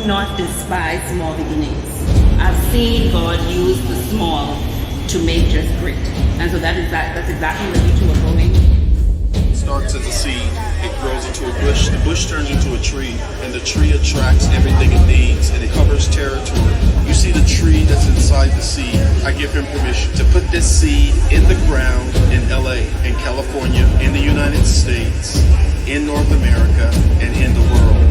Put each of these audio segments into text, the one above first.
not despise small beginnings. I've seen God use the small to make just great. And so that's exactly where you two are going. It starts as a seed, it grows into a bush, the bush turns into a tree, and the tree attracts everything it needs, and it covers territory. You see the tree that's inside the seed. I give him permission to put this seed in the ground in LA, in California, in the United States, in North America, and in the world.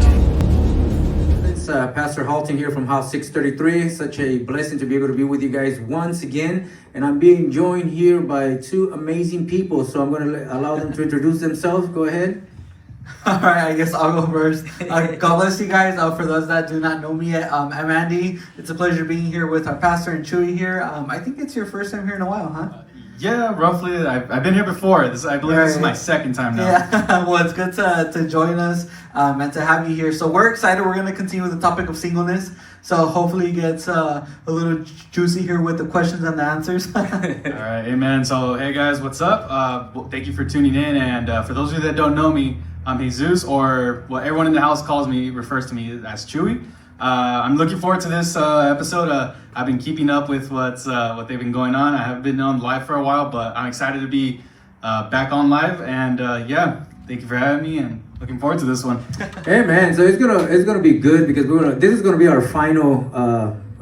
It's Pastor Halton here from House 633. Such a blessing to be able to be with you guys once again. And I'm being joined here by two amazing people. So I'm going to allow them to introduce themselves. Go ahead. All right, I guess I'll go first. God bless you guys. For those that do not know me yet, I'm Andy. It's a pleasure being here with our pastor and Chewy here. I think it's your first time here in a while, huh? Yeah, roughly. I've been here before. I believe this is my second time now. Yeah, well, it's good to join us and to have you here. So we're excited. We're going to continue with the topic of singleness. So hopefully it gets a little juicy here with the questions and the answers. All right, amen. So, hey guys, what's up? Thank you for tuning in. And for those of you that don't know me, I'm Jesus, or what everyone in the house refers to me as Chewy. I'm looking forward to this episode. I've been keeping up with what they've been going on. I haven't been on live for a while, but I'm excited to be back on live. And yeah, thank you for having me, and looking forward to this one. Hey man, so it's gonna be good because this is gonna be our final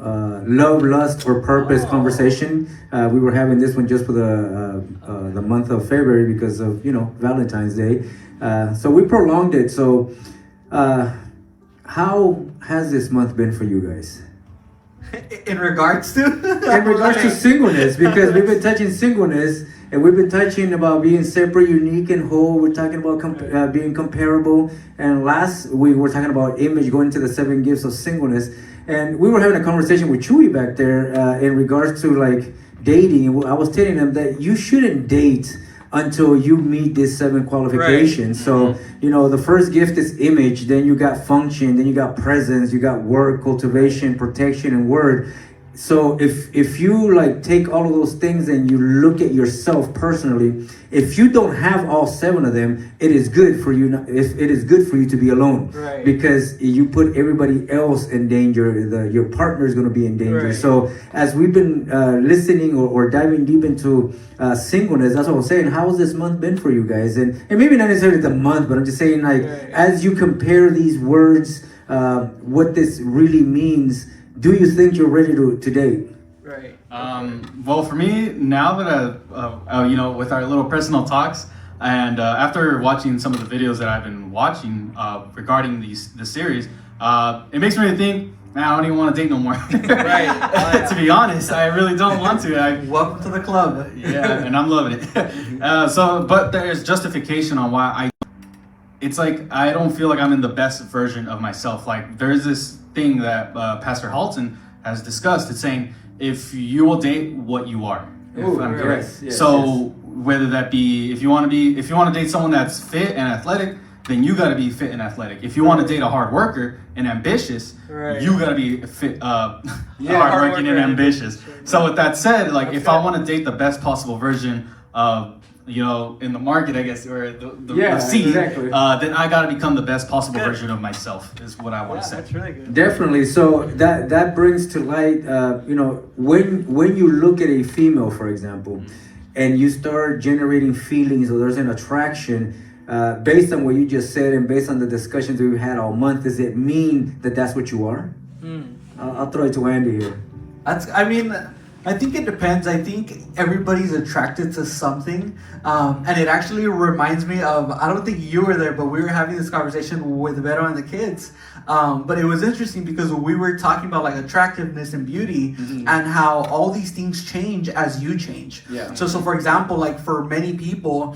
love, lust, or purpose conversation. We were having this one just for the month of February because of Valentine's Day. So we prolonged it. So how has this month been for you guys? In regards to? In regards to singleness, because we've been touching singleness, and we've been touching about being separate, unique, and whole. We're talking about being comparable. And last week, we were talking about image, going into the 7 gifts of singleness. And we were having a conversation with Chewy back there in regards to like dating. I was telling them that you shouldn't date until you meet these 7 qualifications. Right. So, the first gift is image, then you got function, then you got presence, you got work, cultivation, protection, and word. So if you like take all of those things and you look at yourself personally, if you don't have all 7 of them, it is good for you. It is good for you to be alone, right? Because you put everybody else in danger. Your partner is going to be in danger. Right. So as we've been listening or diving deep into singleness, that's what I'm saying. How has this month been for you guys? And maybe not necessarily the month, but I'm just saying like as you compare these words, what this really means. Do you think you're ready to date? Right. Well, for me, now that with our little personal talks, and after watching some of the videos that I've been watching regarding the series, it makes me think, man, I don't even want to date no more. Right. To be honest, I really don't want to. Welcome to the club. Yeah, and I'm loving it. But there's justification on why it's like I don't feel like I'm in the best version of myself. Like there's this thing that Pastor Halton has discussed. It's saying if you will date what you are. Ooh, I'm correct. Yes, whether that be if you want to date someone that's fit and athletic, then you got to be fit and athletic. If you want to date a hard worker and ambitious, you got to be fit, hardworking and ambitious. So with that said, like if I want to date the best possible version of in the market, I guess, or the seed, exactly. Then I got to become the best possible version of myself, is what I want to say. That's really good. Definitely. So that brings to light, when you look at a female, for example, and you start generating feelings or there's an attraction, based on what you just said and based on the discussions we've had all month, does it mean that that's what you are? I'll throw it to Andy here. I think it depends. I think everybody's attracted to something. And it actually reminds me of, I don't think you were there, but we were having this conversation with Vero and the kids. But it was interesting because we were talking about like attractiveness and beauty and how all these things change as you change. Yeah. So for example, like for many people,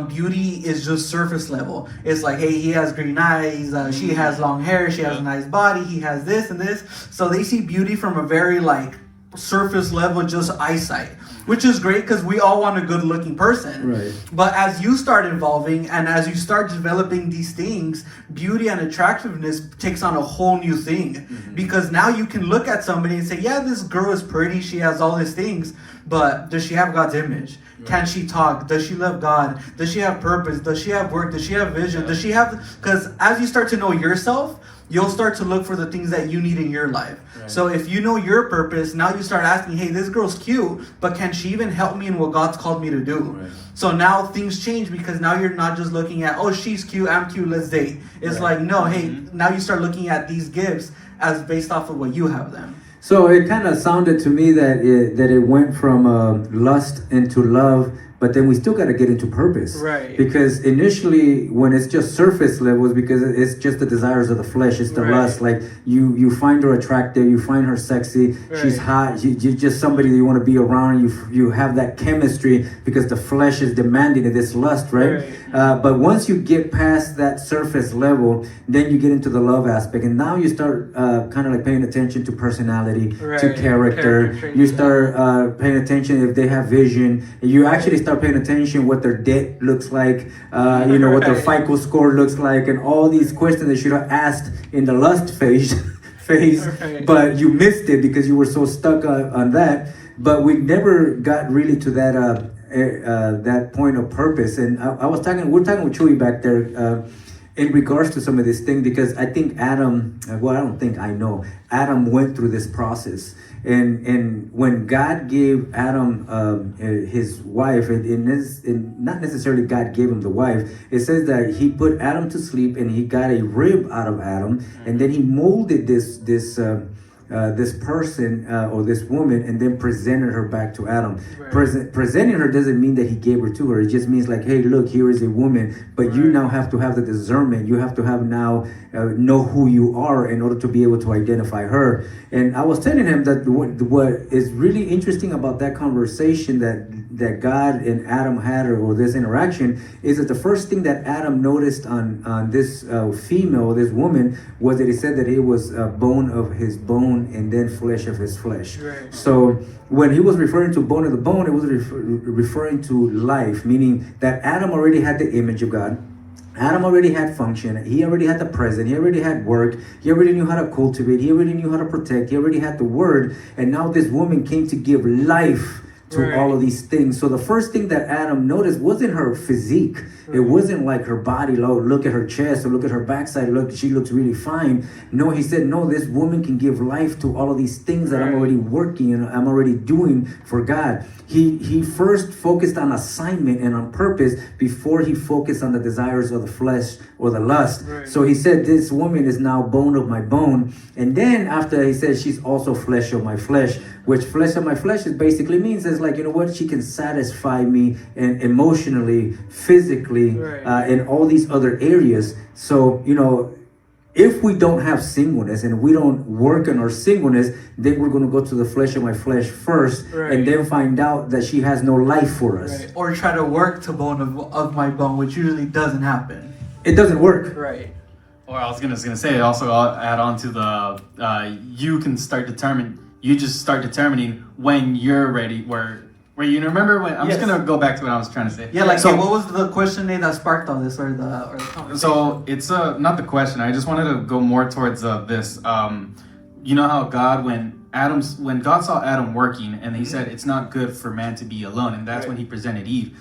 beauty is just surface level. It's like, hey, he has green eyes, she has long hair, she has a nice body, he has this and this. So they see beauty from a very like surface level, just eyesight, which is great because we all want a good looking person. Right. But as you start evolving and as you start developing these things, beauty and attractiveness takes on a whole new thing. Because now you can look at somebody and say, yeah, this girl is pretty, she has all these things, but does she have God's image? Right. Can she talk? Does she love God? Does she have purpose? Does she have work? Does she have vision? Does she have, because as you start to know yourself, you'll start to look for the things that you need in your life. Right. So if you know your purpose, now you start asking, hey, this girl's cute, but can she even help me in what God's called me to do? Right. So now things change, because now you're not just looking at, oh, she's cute, I'm cute, let's date. It's like, no, hey, now you start looking at these gifts as based off of what you have them. So it kind of sounded to me that it went from lust into love, but then we still got to get into purpose. Right. Because initially, when it's just surface levels, because it's just the desires of the flesh, it's the lust. Like you find her attractive, you find her sexy, she's hot, you're just somebody that you want to be around. You have that chemistry because the flesh is demanding it. It's lust, right? But once you get past that surface level, then you get into the love aspect, and now you start kind of like paying attention to personality, to character. You start paying attention if they have vision. You actually start paying attention what their debt looks like, what their FICO score looks like, and all these questions that you should have asked in the lust phase, but you missed it because you were so stuck on that. But we never got really to that point of purpose. And we're talking with Chewy back there in regards to some of this thing, because I think Adam, I know Adam went through this process. And when God gave Adam his wife, not necessarily God gave him the wife, it says that he put Adam to sleep and he got a rib out of Adam, and then he molded this person or this woman, and then presented her back to Adam. Presenting her doesn't mean that he gave her to her. It just means like, hey, look, here is a woman, but you now have to have the discernment. You have to have now know who you are in order to be able to identify her. And I was telling him that what is really interesting about that conversation that God and Adam had, or this interaction, is that the first thing that Adam noticed on this female, this woman, was that he said that it was bone of his bone and then flesh of his flesh. So when he was referring to bone of the bone, it was referring to life, meaning that Adam already had the image of God. Adam already had function. He already had the present. He already had work. He already knew how to cultivate. He already knew how to protect. He already had the word. And now this woman came to give life to all of these things. So the first thing that Adam noticed wasn't her physique. It wasn't like her body. Look at her chest, or look at her backside. Look, she looks really fine. No, he said, no, this woman can give life to all of these things that I'm already working and I'm already doing for God. He first focused on assignment and on purpose before he focused on the desires of the flesh or the lust. So he said, this woman is now bone of my bone. And then after he said, she's also flesh of my flesh, which flesh of my flesh is basically means is like, you know what, she can satisfy me and emotionally, physically, in all these other areas. So, if we don't have singleness and we don't work on our singleness, then we're going to go to the flesh of my flesh first, and then find out that she has no life for us. Or try to work to bone of my bone, which usually doesn't happen. It doesn't work. Or I was gonna say, also I'll add on to the you just start determining when you're ready. Where you remember when I'm just gonna go back to what I was trying to say. Yeah, like so, what was the question that sparked all this, or the conversation? So it's not the question. I just wanted to go more towards this. You know how God, when God saw Adam working, and he said it's not good for man to be alone, and that's when he presented Eve.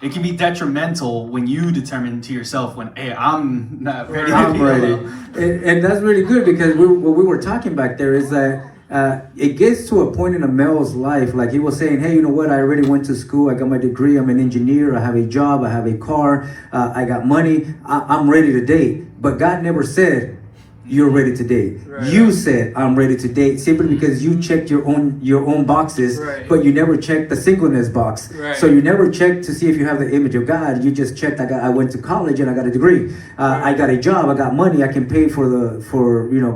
It can be detrimental when you determine to yourself when, hey, I'm not ready. I'm ready. And that's really good, because what we were talking back there is that it gets to a point in a male's life, like he was saying, hey, you know what, I already went to school, I got my degree, I'm an engineer, I have a job, I have a car, I got money, I'm ready to date. But God never said, you're ready to date. You said, I'm ready to date, simply because you checked your own boxes, but you never checked the singleness box. So you never checked to see if you have the image of God. You just checked, I went to college and I got a degree. I got a job, I got money, I can pay for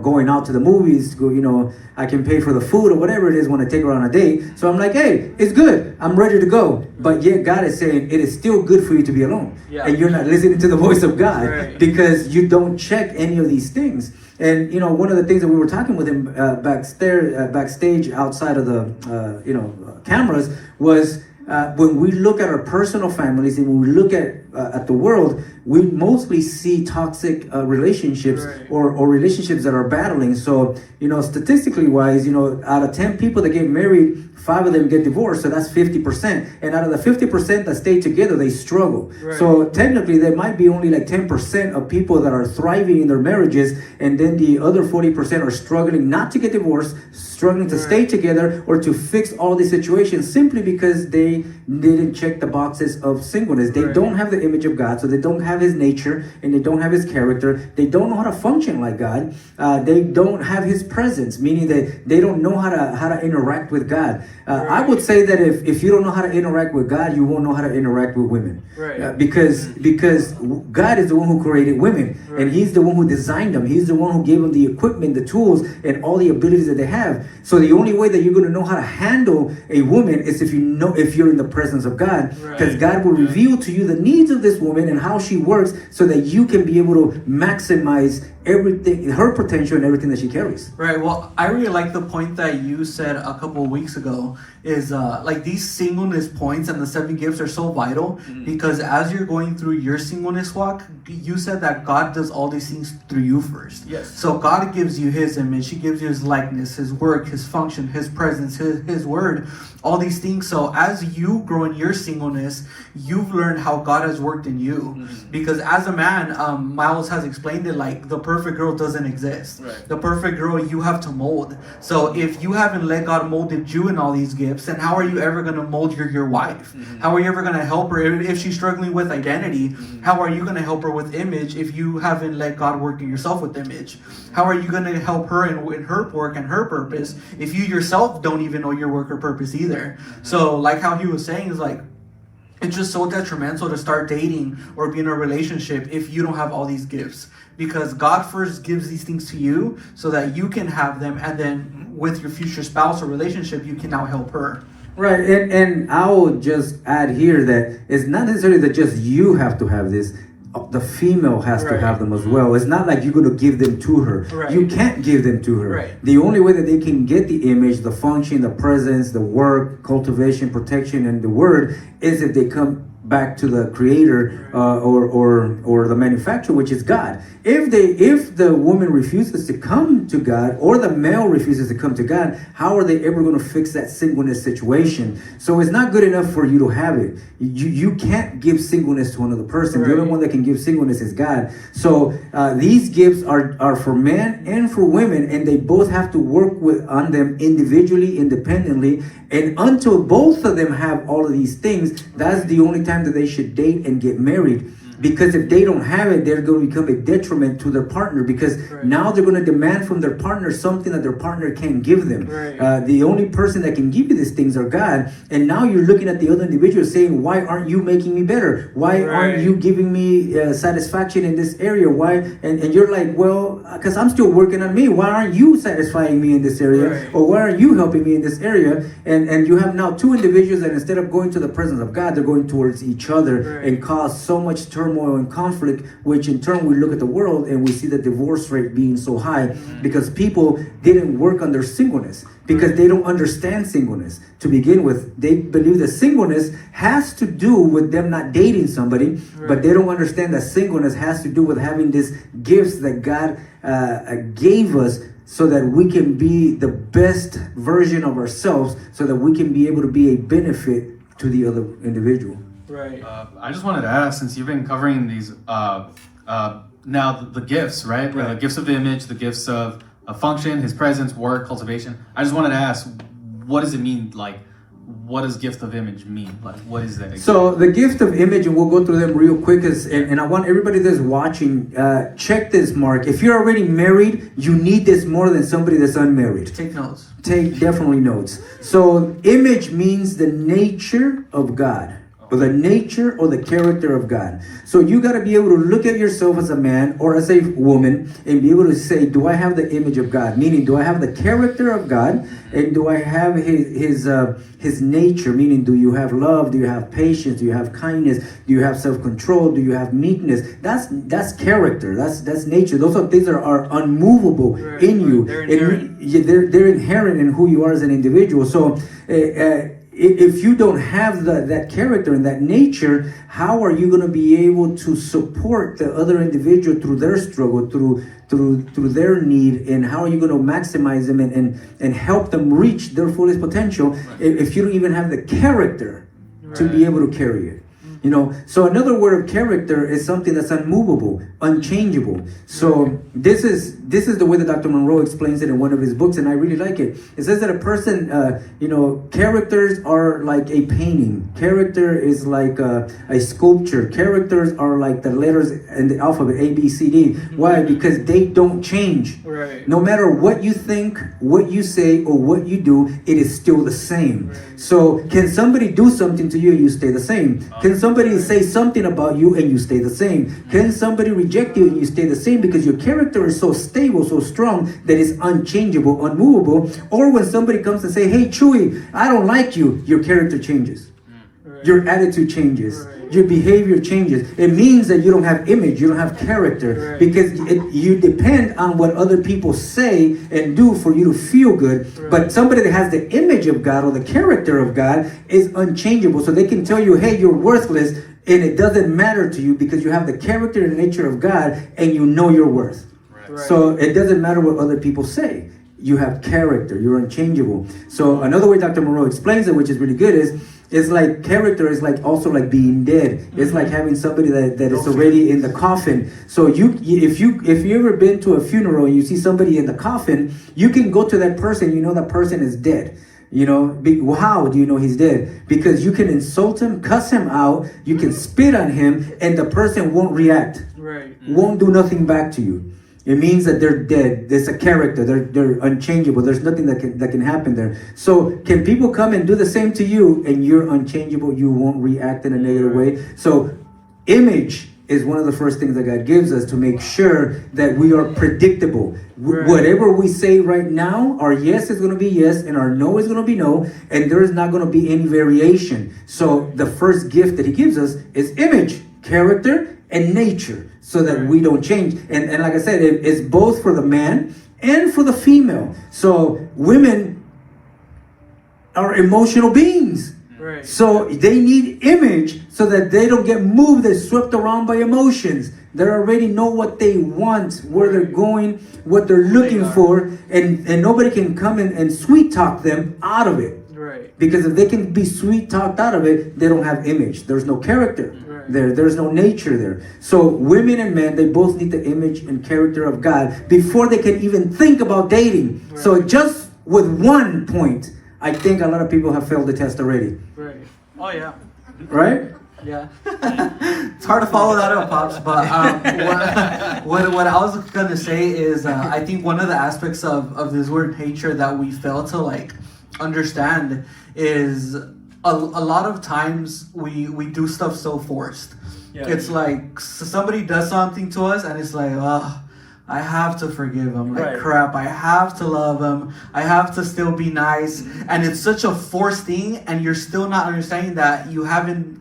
going out to the movies, I can pay for the food or whatever it is when I take her on a date. So I'm like, hey, it's good, I'm ready to go. But yet God is saying it is still good for you to be alone. And you're not listening to the voice of God because you don't check any of these things. And one of the things that we were talking with him backstage outside of the cameras was when we look at our personal families and when we look at at the world, we mostly see toxic relationships or relationships that are battling. So, statistically wise, out of 10 people that get married, 5 of them get divorced. So that's 50%. And out of the 50% that stay together, they struggle. So technically, there might be only like 10% of people that are thriving in their marriages. And then the other 40% are struggling not to get divorced, struggling to stay together or to fix all these situations simply because they didn't check the boxes of singleness. They don't have the image of God, so they don't have his nature and they don't have his character. They don't know how to function like God. They don't have his presence, meaning that they don't know how to interact with God. I would say that if you don't know how to interact with God, you won't know how to interact with women. Because God is the one who created women, and he's the one who designed them. He's the one who gave them the equipment, the tools, and all the abilities that they have. So the only way that you're going to know how to handle a woman is if you're in the presence of God, because God will reveal to you the needs of this woman and how she works, so that you can be able to maximize everything, her potential and everything that she carries. Right. Well, I really like the point that you said a couple of weeks ago is like these singleness points and the 7 gifts are so vital because as you're going through your singleness walk, you said that God does all these things through you first. Yes. So God gives you his image, he gives you his likeness, his work, his function, his presence, his word, all these things. So as you grow in your singleness, you've learned how God has worked in you. Because as a man, Miles has explained it like the perfect girl doesn't exist. The perfect girl you have to mold. So if you haven't let God molded you in all these gifts, then how are you ever going to mold your wife? How are you ever going to help her if she's struggling with identity? How are you going to help her with image if you haven't let God work in yourself with image? How are you going to help her in her work and her purpose if you yourself don't even know your work or purpose either? So like how he was saying is like, it's just so detrimental to start dating or be in a relationship if you don't have all these gifts. Because God first gives these things to you so that you can have them, and then with your future spouse or relationship, you can now help her. Right, and I will just add here that it's not necessarily that just you have to have this. The female has to have them as well. It's not like you're going to give them to her. You can't give them to her. The only way that they can get the image, the function, the presence, the work, cultivation, protection, and the word is if they come back to the creator or the manufacturer, which is God. If the woman refuses to come to God or the male refuses to come to God, how are they ever going to fix that singleness situation? So it's not good enough for you to have it. You can't give singleness to another person. The only one that can give singleness is God. So these gifts are for men and for women, and they both have to work on them individually, independently. And until both of them have all of these things, that's the only time that they should date and get married. Because if they don't have it, they're going to become a detriment to their partner, because now they're going to demand from their partner something that their partner can't give them. The only person that can give you these things are God. And now you're looking at the other individual saying, why aren't you making me better? Why aren't you giving me satisfaction in this area? Why? And you're like, well, because I'm still working on me. Why aren't you satisfying me in this area? Or why aren't you helping me in this area? And you have now 2 individuals that instead of going to the presence of God, they're going towards each other and cause so much turmoil and conflict, which in turn we look at the world and we see the divorce rate being so high because people didn't work on their singleness, because they don't understand singleness to begin with. They believe that singleness has to do with them not dating somebody, but they don't understand that singleness has to do with having these gifts that God gave us, so that we can be the best version of ourselves, so that we can be able to be a benefit to the other individual. I just wanted to ask, since you've been covering these now the gifts, right? The gifts of the image, the gifts of function, his presence, work, cultivation. I just wanted to ask, what does it mean? Like, what does gift of image mean? Like, what is that exactly? So the gift of image, and we'll go through them real quick, and I want everybody that's watching, check this, Mark. If you're already married, you need this more than somebody that's unmarried. Take notes. Take definitely notes. So image means the nature of God, or the nature or the character of God. So you got to be able to look at yourself as a man or as a woman and be able to say, do I have the image of God? Meaning, do I have the character of God? And do I have his nature? Meaning, do you have love? Do you have patience? Do you have kindness? Do you have self-control? Do you have meekness? That's character. That's nature. Those are things that are unmovable in you. They're inherent in who you are as an individual. So if you don't have that character and that nature, how are you going to be able to support the other individual through their struggle, through their need, and how are you going to maximize them and help them reach their fullest potential if you don't even have the character to be able to carry it? You know, so another word of character is something that's unmovable, unchangeable. So this is the way that Dr. Monroe explains it in one of his books, and I really like it. It says that a person, characters are like a painting. Character is like a sculpture. Characters are like the letters in the alphabet, A, B, C, D. Why? Because they don't change. Right. No matter what you think, what you say, or what you do, it is still the same. Right. So can somebody do something to you and you stay the same? Can somebody say something about you and you stay the same? Can somebody reject you and you stay the same? Because your character is so stable, so strong, that it's unchangeable, unmovable. Or when somebody comes and say, hey, Chewy, I don't like you, your character changes. Right. Your attitude changes. Right. Your behavior changes. It means that you don't have image, you don't have character, Right. because you depend on what other people say and do for you to feel good. Right. But somebody that has the image of God or the character of God is unchangeable. So they can tell you, hey, you're worthless, and it doesn't matter to you because you have the character and nature of God and you know your worth. Right. So it doesn't matter what other people say. You have character. You're unchangeable. So another way Dr. Monroe explains it, which is really good, is it's like character is like also like being dead. It's like having somebody that is already in the coffin. So if you ever been to a funeral and you see somebody in the coffin, you can go to that person. You know that person is dead. You know, how do you know he's dead? Because you can insult him, cuss him out, you can spit on him, and the person won't react. Right. Won't do nothing back to you. It means that they're dead. There's a character. They're unchangeable. There's nothing that can happen there. So can people come and do the same to you and you're unchangeable? You won't react in a negative way. So image is one of the first things that God gives us to make sure that we are predictable. Right. Whatever we say right now, our yes is going to be yes and our no is going to be no, and there is not going to be any variation. So the first gift that he gives us is image, character, and nature, so that we don't change. And like I said, it's both for the man and for the female. So women are emotional beings. Right. So they need image so that they don't get moved and swept around by emotions. They already know what they want, where they're going, what they're looking for, and nobody can come in and sweet talk them out of it. Right. Because if they can be sweet talked out of it, they don't have image. There's no character there. There's no nature there. So women and men, they both need the image and character of God before they can even think about dating. Right. So just with 1 point, I think a lot of people have failed the test already. Right. Oh yeah. Right? Yeah. It's hard to follow that up, Pops, but what I was gonna say is I think one of the aspects of this word nature that we fail to like understand is a lot of times we do stuff so forced. Yeah. It's like somebody does something to us and it's like, I have to forgive him. Like, Right. crap, I have to love him. I have to still be nice. And it's such a forced thing, and you're still not understanding that you haven't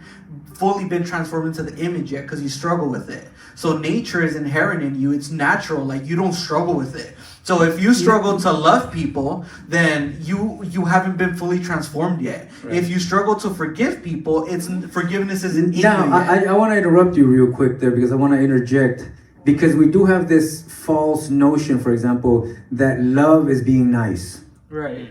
fully been transformed into the image yet because you struggle with it. So nature is inherent in you. It's natural. Like, you don't struggle with it. So if you struggle to love people, then you haven't been fully transformed yet. Right. If you struggle to forgive people, forgiveness isn't in Now, you yet. I want to interrupt you real quick there because I want to interject. Because we do have this false notion, for example, that love is being nice. Right.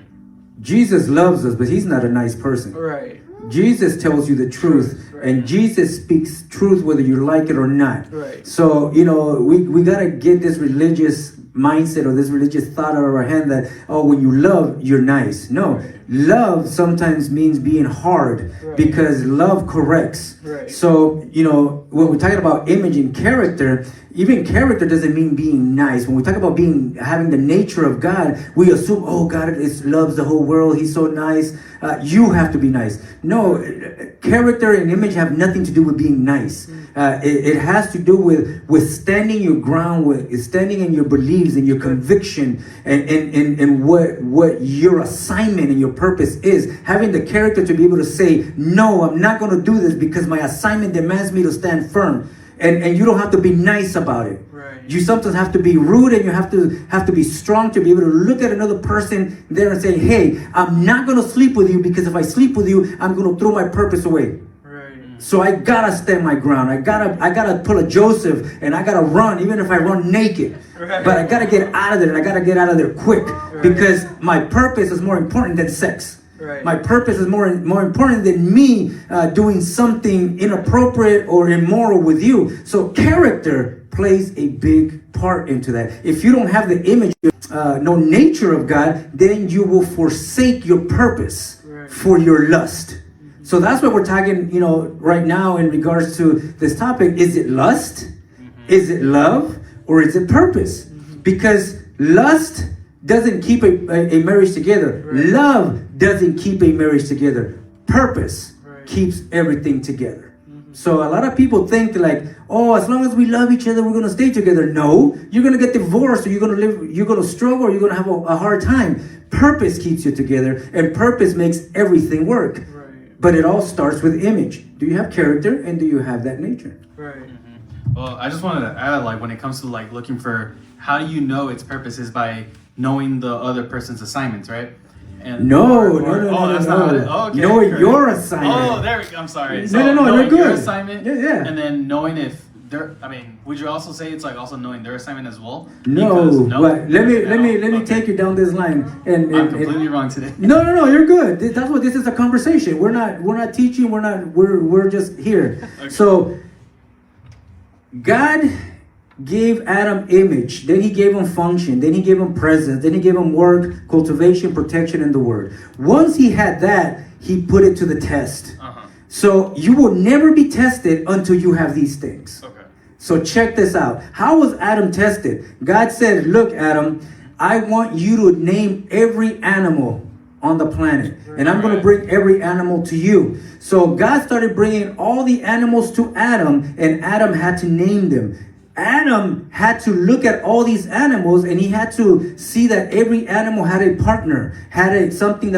Jesus loves us, but he's not a nice person. Right. Jesus tells you the truth, Right. and Jesus speaks truth whether you like it or not. Right. So, we got to get this religious mindset or this religious thought out of our hand that, when you love, you're nice. No, love sometimes means being hard, Right. because love corrects. Right. So, when we're talking about image and character, even character doesn't mean being nice. When we talk about having the nature of God, we assume, God loves the whole world. He's so nice. You have to be nice. No, character and image have nothing to do with being nice. It has to do with standing your ground, with standing in your beliefs and your conviction, and what your assignment and your purpose is. Having the character to be able to say, no, I'm not going to do this because my assignment demands me to stand firm. And you don't have to be nice about it. Right. You sometimes have to be rude, and you have to be strong to be able to look at another person there and say, hey, I'm not going to sleep with you, because if I sleep with you, I'm going to throw my purpose away. So I gotta stand my ground. I gotta pull a Joseph, and I gotta run, even if I run naked. But I gotta get out of there, and I gotta get out of there quick, because my purpose is more important than sex. My purpose is more important than me doing something inappropriate or immoral with you. So character plays a big part into that. If you don't have the image, no nature of God, then you will forsake your purpose for your lust. So that's what we're talking, right now in regards to this topic. Is it lust? Is it love? Or is it purpose? Because lust doesn't keep a marriage together. Love doesn't keep a marriage together. Purpose keeps everything together. So a lot of people think like, oh, as long as we love each other, we're going to stay together. No, you're going to get divorced, or you're going to struggle, or you're going to have a hard time. Purpose keeps you together, and purpose makes everything work. But it all starts with image. Do you have character, and do you have that nature? Well, I just wanted to add, like, when it comes to like looking for, how do you know its purpose is by knowing the other person's assignments, right? And No. That's not it. Oh, okay. Knowing your assignment. Oh, there we go. I'm sorry. No, knowing you're good. Your assignment, Yeah. and then knowing if they're. I mean, would you also say it's like also knowing their assignment as well? No. But let me Okay. take you down this line. And I'm completely wrong today. No, you're good. That's what this is, a conversation. We're not teaching. We're just here. Okay. So God gave Adam image, then he gave him function, then he gave him presence, then he gave him work, cultivation, protection, and the word. Once he had that, he put it to the test. So you will never be tested until you have these things. Okay. So check this out. How was Adam tested? God said, look, Adam, I want you to name every animal on the planet. And I'm going to bring every animal to you. So God started bringing all the animals to Adam, and Adam had to name them. Adam had to look at all these animals, and he had to see that every animal had a partner, had someone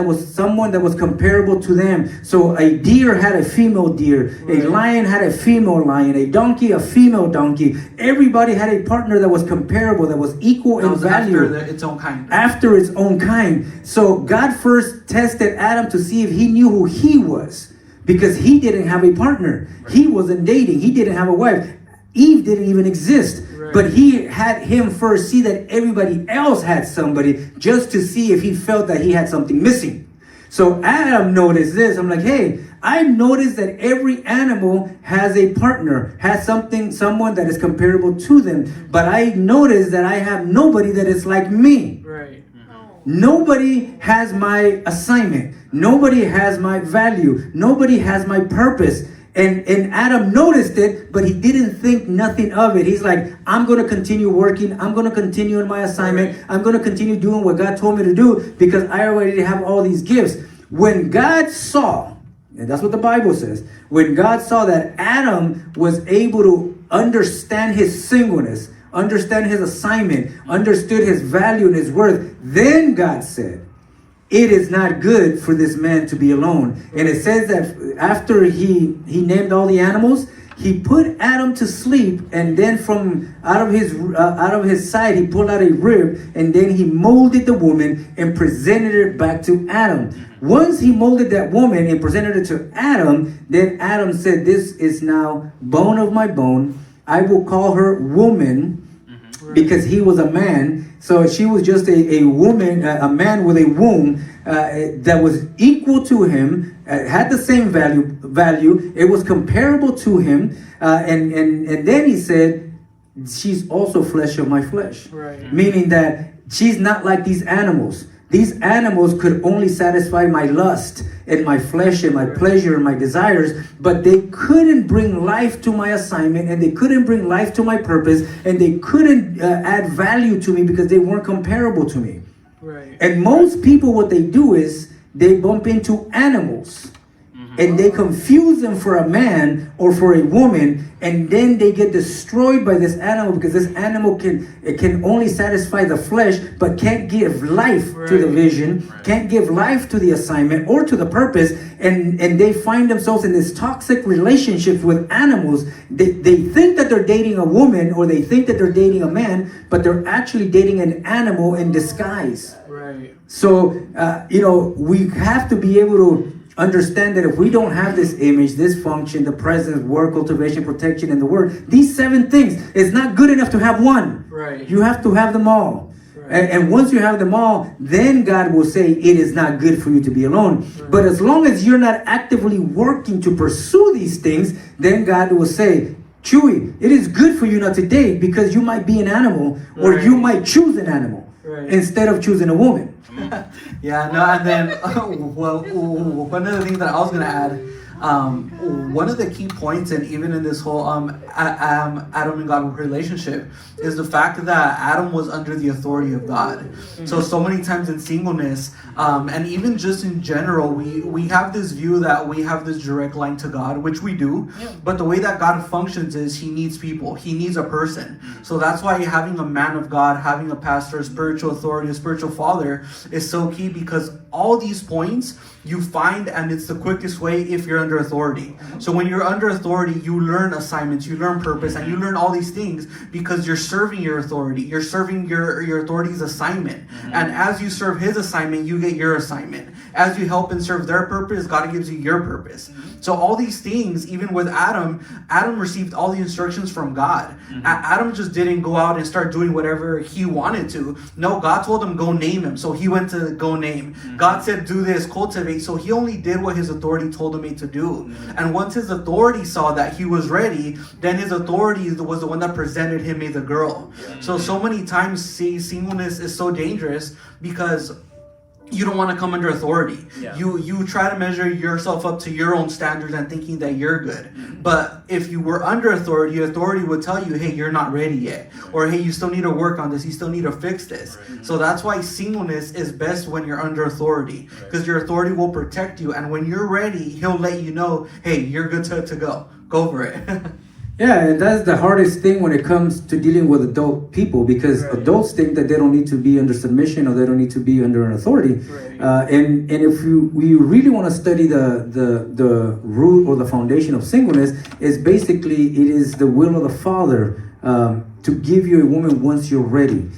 that was comparable to them. So a deer had a female deer, a lion had a female lion, a donkey a female donkey. Everybody had a partner that was comparable, that was equal in value. After its own kind. After its own kind. So God first tested Adam to see if he knew who he was, because he didn't have a partner. He wasn't dating. He didn't have a wife. Eve didn't even exist, but he had him first see that everybody else had somebody, just to see if he felt that he had something missing. So Adam noticed this. I'm like, hey, I noticed that every animal has a partner, has someone that is comparable to them, but I noticed that I have nobody that is like me. Nobody has my assignment. Nobody has my value. Nobody has my purpose. And Adam noticed it, but he didn't think nothing of it. He's like, I'm going to continue working. I'm going to continue in my assignment. I'm going to continue doing what God told me to do, because I already have all these gifts. When God saw, and that's what the Bible says, when God saw that Adam was able to understand his singleness, understand his assignment, understood his value and his worth, then God said, it is not good for this man to be alone. And it says that after he named all the animals, he put Adam to sleep, and then from out of his side he pulled out a rib, and then he molded the woman and presented it back to Adam. Once he molded that woman and presented it to Adam, then Adam said, this is now bone of my bone. I will call her woman, because he was a man. So she was just a woman, a man with a womb that was equal to him, had the same value. It was comparable to him. And then he said, she's also flesh of my flesh. Meaning that she's not like these animals. These animals could only satisfy my lust and my flesh and my pleasure and my desires, but they couldn't bring life to my assignment, and they couldn't bring life to my purpose, and they couldn't add value to me, because they weren't comparable to me. And most people, what they do is they bump into animals and they confuse them for a man or for a woman, and then they get destroyed by this animal because this animal can only satisfy the flesh but can't give life to the vision, can't give life to the assignment or to the purpose, and they find themselves in this toxic relationships with animals. They think that they're dating a woman or they think that they're dating a man, but they're actually dating an animal in disguise. Right. So, we have to be able to understand that if we don't have this image, this function, the presence, word, cultivation, protection, and the word, these 7 things, it's not good enough to have one. Right. You have to have them all. Right. And once you have them all, then God will say it is not good for you to be alone. Right. But as long as you're not actively working to pursue these things, then God will say, Chewy, it is good for you not to date because you might be an animal or you might choose an animal instead of choosing a woman. Yeah, no, and then well, one of the things that I was gonna add, one of the key points, and even in this whole Adam and God relationship, is the fact that Adam was under the authority of God. So many times in singleness, and even just in general, we have this view that we have this direct line to God, which we do. But the way that God functions is He needs people. He needs a person. So that's why having a man of God, having a pastor, a spiritual authority, a spiritual father is so key, because all these points you find, and it's the quickest way if you're under authority. So when you're under authority, you learn assignments, you learn purpose, and you learn all these things because you're serving your authority. You're serving your authority's assignment. And as you serve his assignment, you get your assignment. As you help and serve their purpose, God gives you your purpose. So all these things, even with Adam received all the instructions from God. Adam just didn't go out and start doing whatever he wanted to. No, God told him, go name him. So he went to go name. God said, do this, cultivate. So he only did what his authority told him to do. And once his authority saw that he was ready, then his authority was the one that presented him the girl. So many times, singleness is so dangerous because you don't want to come under authority. You try to measure yourself up to your own standards and thinking that you're good. But if you were under authority would tell you, hey, you're not ready yet. Or hey, you still need to work on this. You still need to fix this. So that's why singleness is best when you're under authority. Because your authority will protect you. And when you're ready, he'll let you know, hey, you're good to go. Go for it. Yeah, and that's the hardest thing when it comes to dealing with adult people, because adults think that they don't need to be under submission or they don't need to be under an authority. And if we really want to study the root or the foundation of singleness, is basically it is the will of the Father to give you a woman once you're ready.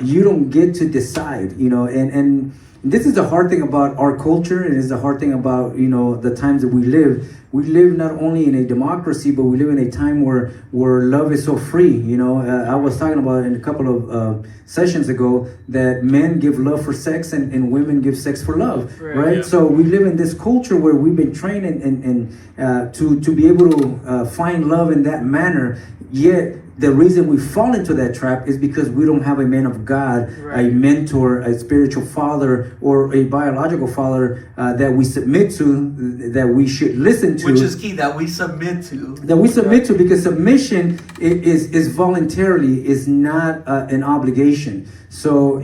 You don't get to decide, and this is the hard thing about our culture, and it's the hard thing about the times that we live. We live not only in a democracy, but we live in a time where love is so free. I was talking about in a couple of sessions ago that men give love for sex and women give sex for love, right? Yeah. So we live in this culture where we've been trained and to be able to find love in that manner. Yet the reason we fall into that trap is because we don't have a man of God, a mentor, a spiritual father, or a biological father that we submit to, that we should listen to. Which is key, that we submit to. That we submit to, because submission is voluntarily, is not an obligation. So,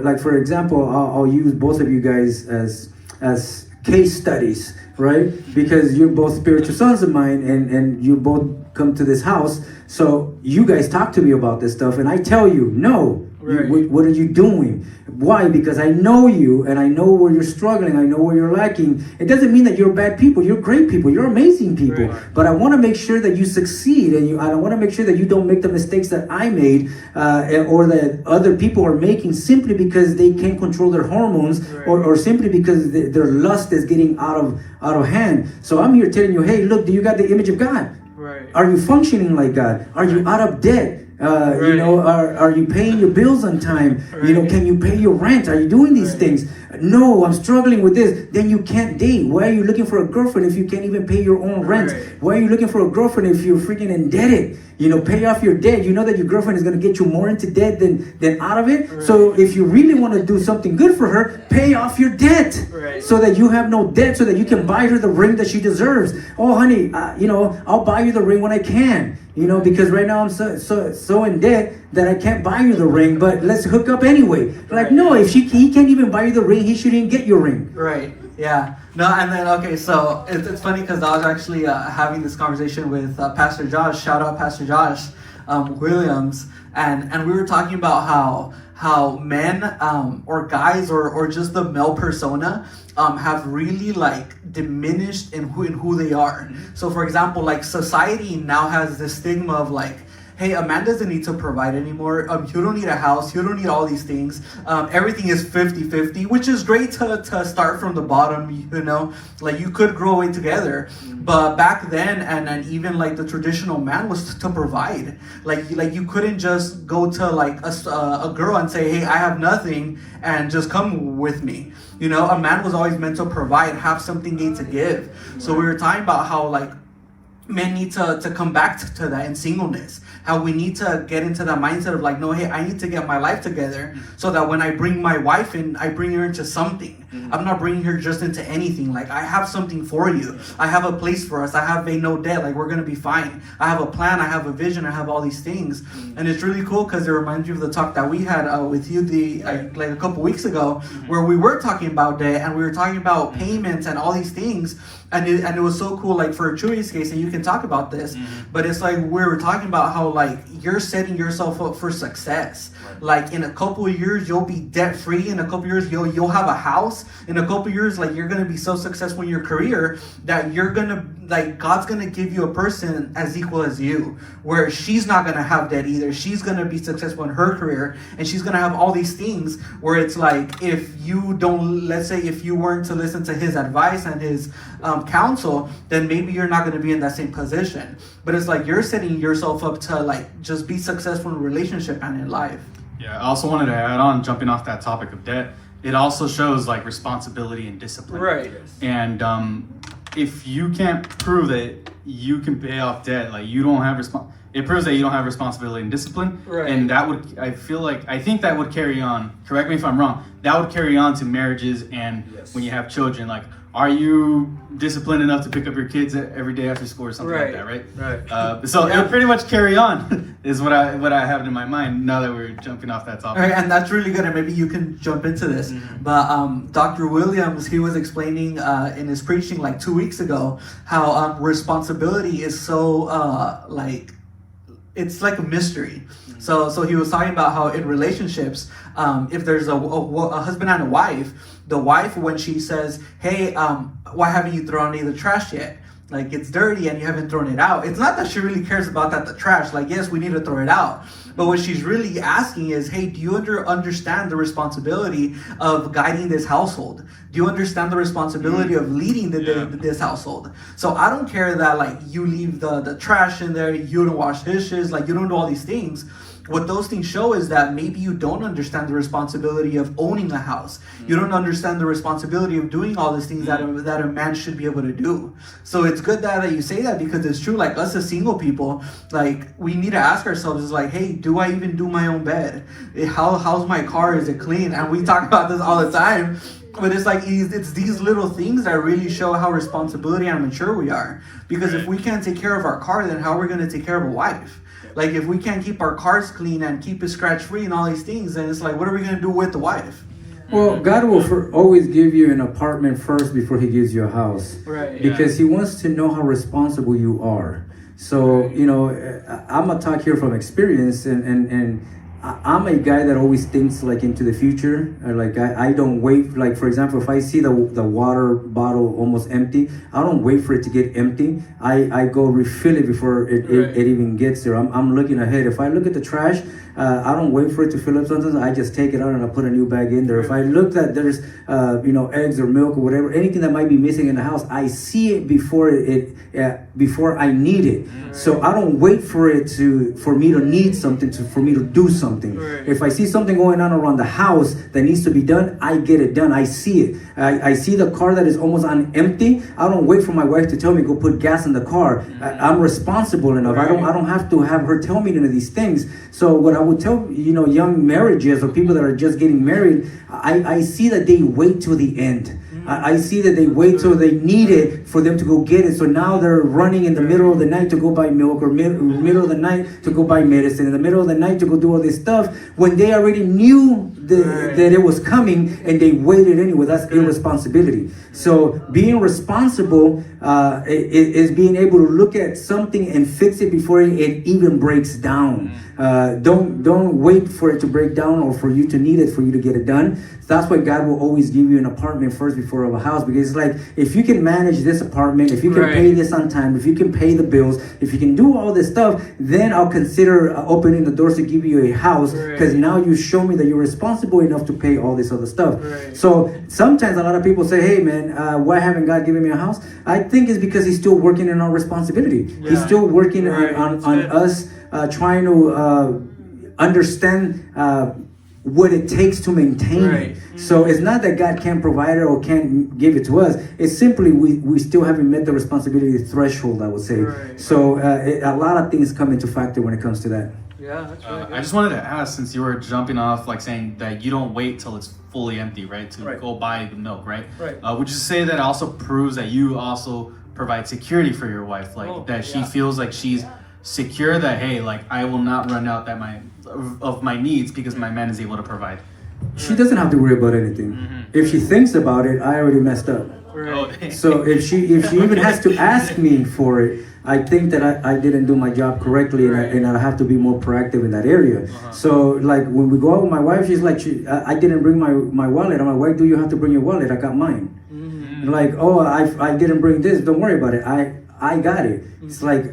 like for example, I'll use both of you guys as case studies, right? Because you're both spiritual sons of mine, and you both come to this house. So you guys talk to me about this stuff, and I tell you, no. What are you doing? Why? Because I know you, and I know where you're struggling. I know where you're lacking. It doesn't mean that you're bad people. You're great people. You're amazing people. But I want to make sure that you succeed, and I want to make sure that you don't make the mistakes that I made, or that other people are making, simply because they can't control their hormones, or simply because their lust is getting out of hand. So I'm here telling you, hey, look, do you got the image of God? Are you functioning like God? Are you out of debt? Are you paying your bills on time? Can you pay your rent? Are you doing these things? No, I'm struggling with this. Then you can't date. Why are you looking for a girlfriend if you can't even pay your own rent? Why are you looking for a girlfriend if you're freaking indebted? Pay off your debt. You know that your girlfriend is going to get you more into debt than out of it. So if you really want to do something good for her, pay off your debt so that you have no debt, so that you can buy her the ring that she deserves. Oh, honey, I'll buy you the ring when I can. You know, because right now I'm so in debt that I can't buy you the ring, but let's hook up anyway. Like, no, if he can't even buy you the ring, he shouldn't get your ring. Right. Yeah. No, and then, okay, so it's funny because I was actually having this conversation with Pastor Josh. Shout out Pastor Josh Williams. And we were talking about how men or guys or just the male persona have really like diminished in who they are. So for example, like society now has this stigma of like, hey, a man doesn't need to provide anymore. You don't need a house. You don't need all these things. Everything is 50-50, which is great to start from the bottom, you know. Like, you could grow away together. But back then, and even, like, the traditional man was to provide. Like you couldn't just go to, like, a girl and say, hey, I have nothing, and just come with me. You know, a man was always meant to provide, have something to give. So we were talking about how, like, men need to come back to that in singleness. How we need to get into that mindset of like, no, hey, I need to get my life together so that when I bring my wife in, I bring her into something. I'm not bringing her just into anything. Like, I have something for you. I have a place for us. I have a no debt. Like, we're going to be fine. I have a plan. I have a vision. I have all these things. And it's really cool because it reminds you of the talk that we had with you like a couple weeks ago where we were talking about debt and we were talking about payments and all these things. And it was so cool, like for Chuy's case, and you can talk about this, but it's like we were talking about how like you're setting yourself up for success. Like in a couple of years, you'll be debt free. In a couple of years, you'll have a house. In a couple of years, like you're gonna be so successful in your career that you're gonna like God's gonna give you a person as equal as you, where she's not gonna have debt either. She's gonna be successful in her career, and she's gonna have all these things. Where it's like if you don't, let's say if you weren't to listen to his advice and his counsel, then maybe you're not going to be in that same position. But it's like you're setting yourself up to like just be successful in a relationship and in life. Yeah, I also wanted to add on, jumping off that topic of debt, it also shows like responsibility and discipline. Right. And if you can't prove that you can pay off debt, like you don't have it proves that you don't have responsibility and discipline. Right. And that would, I think that would carry on, correct me if I'm wrong, that would carry on to marriages and when you have children, like, are you disciplined enough to pick up your kids every day after school or something like that, right? Right. So it would pretty much carry on is what I have in my mind now that we're jumping off that topic. All right, and that's really good, and maybe you can jump into this. But Dr. Williams, he was explaining in his preaching like 2 weeks ago how responsibility is so like, it's like a mystery. So he was talking about how in relationships, if there's a husband and a wife, the wife, when she says, hey, why haven't you thrown any of the trash yet? Like, it's dirty and you haven't thrown it out. It's not that she really cares about the trash. Like, yes, we need to throw it out. But what she's really asking is, hey, do you understand the responsibility of guiding this household? Do you understand the responsibility of leading this household? So I don't care that, like, you leave the trash in there, you don't wash dishes, like, you don't do all these things. What those things show is that maybe you don't understand the responsibility of owning a house. You don't understand the responsibility of doing all these things that a man should be able to do. So it's good that you say that, because it's true. Like, us as single people, like, we need to ask ourselves, is like, hey, do I even do my own bed? How's my car? Is it clean? And we talk about this all the time. But it's like, it's these little things that really show how responsibility and mature we are. Because if we can't take care of our car, then how are we going to take care of a wife? Like, if we can't keep our cars clean and keep it scratch free and all these things, then it's like, what are we going to do with the wife? Well, God will always give you an apartment first before he gives you a house. Right. Because he wants to know how responsible you are. So, you know, I'm going to talk here from experience, and I'm a guy that always thinks like into the future. Like I don't wait. Like, for example, if I see the water bottle almost empty, I don't wait for it to get empty. I go refill it before it even gets there. I'm looking ahead. If I look at the trash, I don't wait for it to fill up. Sometimes I just take it out and I put a new bag in there. If I look that there's eggs or milk or whatever, anything that might be missing in the house, I see it before I need it. So I don't wait for me to need something for me to do something. something. Right. If I see something going on around the house that needs to be done, I get it done. I see it. I see the car that is almost on empty. I don't wait for my wife to tell me go put gas in the car. I'm responsible enough. Right. I don't have to have her tell me none of these things. So what I would tell young marriages or people that are just getting married, I see that they wait till the end. I see that they wait till they need it for them to go get it. So now they're running in the middle of the night to go buy milk, or middle of the night to go buy medicine, in the middle of the night to go do all this stuff when they already knew that it was coming and they waited anyway. That's irresponsibility. So being responsible is being able to look at something and fix it before it even breaks down. Don't wait for it to break down or for you to need it for you to get it done. That's why God will always give you an apartment first before a house, because it's like, if you can manage this apartment, if you can pay this on time, if you can pay the bills, if you can do all this stuff, then I'll consider opening the doors to give you a house, because now you show me that you're responsible enough to pay all this other stuff. So sometimes a lot of people say, hey man, why haven't God given me a house? I think it's because he's still working in our responsibility. He's still working on us, trying to understand what it takes to maintain it. So it's not that God can't provide it or can't give it to us. It's simply we still haven't met the responsibility threshold, I would say. So a lot of things come into factor when it comes to that. Yeah, that's really good. I just wanted to ask, since you were jumping off, like saying that you don't wait till it's fully empty, right, to go buy the milk, right? Would you say that also proves that you also provide security for your wife, like that she feels like she's secure, that hey, like I will not run out of my needs because my man is able to provide? She doesn't have to worry about anything. If she thinks about it, I already messed up. So if she even has to ask me for it, I think that I didn't do my job correctly, and I have to be more proactive in that area. So like when we go out with my wife, she's like, I didn't bring my wallet. I'm like, why do you have to bring your wallet? I got mine. Like, oh, I didn't bring this. Don't worry about it. I got it. It's like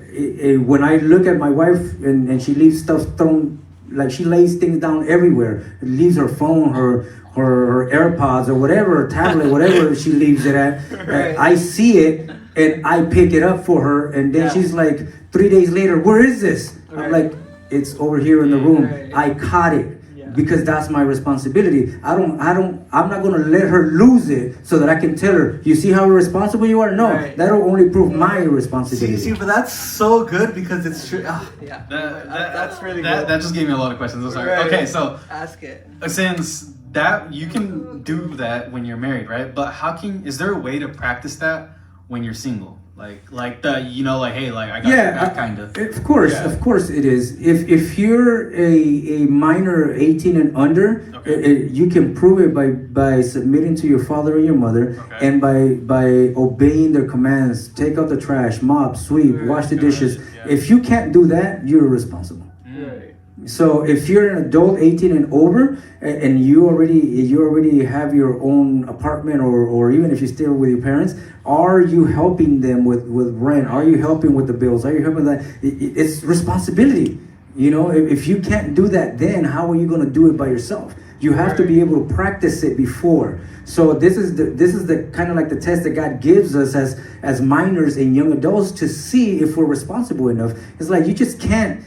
when I look at my wife and she leaves stuff thrown, like she lays things down everywhere, leaves her phone, her AirPods or whatever, her tablet, whatever she leaves it at. I see it and I pick it up for her, and then she's like, 3 days later, where is this? I'm like, it's over here in the room. I caught it. Because that's my responsibility. I'm not gonna let her lose it so that I can tell her, you see how irresponsible you are? No, that'll only prove my irresponsibility. See, but that's so good because it's true. That's really good. That just gave me a lot of questions. I'm sorry. Okay, so ask it. Since that you can do that when you're married, right? But is there a way to practice that when you're single? Like the, like, hey, like I got that kind of. Of course it is. If you're a minor 18 and under, you can prove it by submitting to your father or your mother, and by obeying their commands. Take out the trash, mop, sweep, wash the dishes. If you can't do that, you're irresponsible. So if you're an adult 18 and over, and you already have your own apartment, or even if you stay with your parents, are you helping them with rent? Are you helping with the bills? Are you helping that? It's responsibility. If you can't do that, then how are you going to do it by yourself? You have to be able to practice it before. So this is the kind of like the test that God gives us as minors and young adults to see if we're responsible enough. It's like you just can't.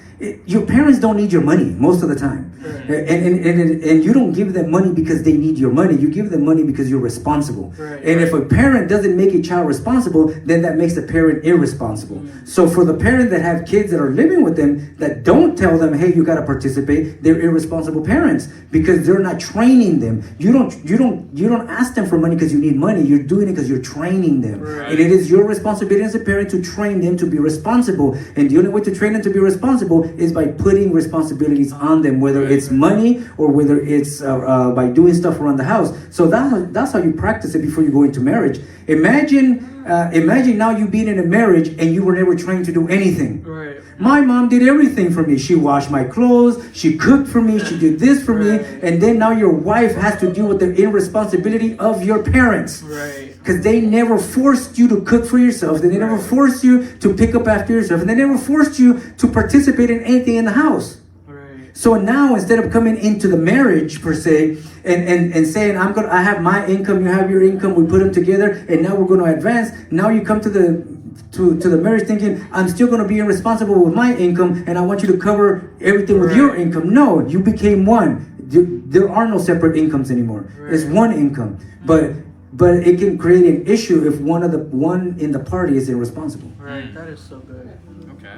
Your parents don't need your money most of the time, and you don't give them money because they need your money. You give them money because you're responsible. And if a parent doesn't make a child responsible, then that makes the parent irresponsible. So for the parent that have kids that are living with them that don't tell them, hey, you got to participate, they're irresponsible parents because they're not training them. You don't ask them for money because you need money. You're doing it because you're training them, and it is your responsibility as a parent to train them to be responsible. And the only way to train them to be responsible is by putting responsibilities on them, whether it's money or whether it's by doing stuff around the house. So that's how you practice it before you go into marriage. Imagine now you being in a marriage and you were never trained to do anything. My mom did everything for me. She washed my clothes, she cooked for me, she did this for me, and then now your wife has to deal with the irresponsibility of your parents. Because they never forced you to cook for yourself. They never forced you to pick up after yourself. And they never forced you to participate in anything in the house. So now instead of coming into the marriage per se and saying, I have my income, you have your income, we put them together, and now we're going to advance. Now you come to to the marriage thinking, I'm still going to be irresponsible with my income and I want you to cover everything with your income. No, you became one. There are no separate incomes anymore. It's one income. But it can create an issue if one in the party is irresponsible. Right, that is so good. Okay.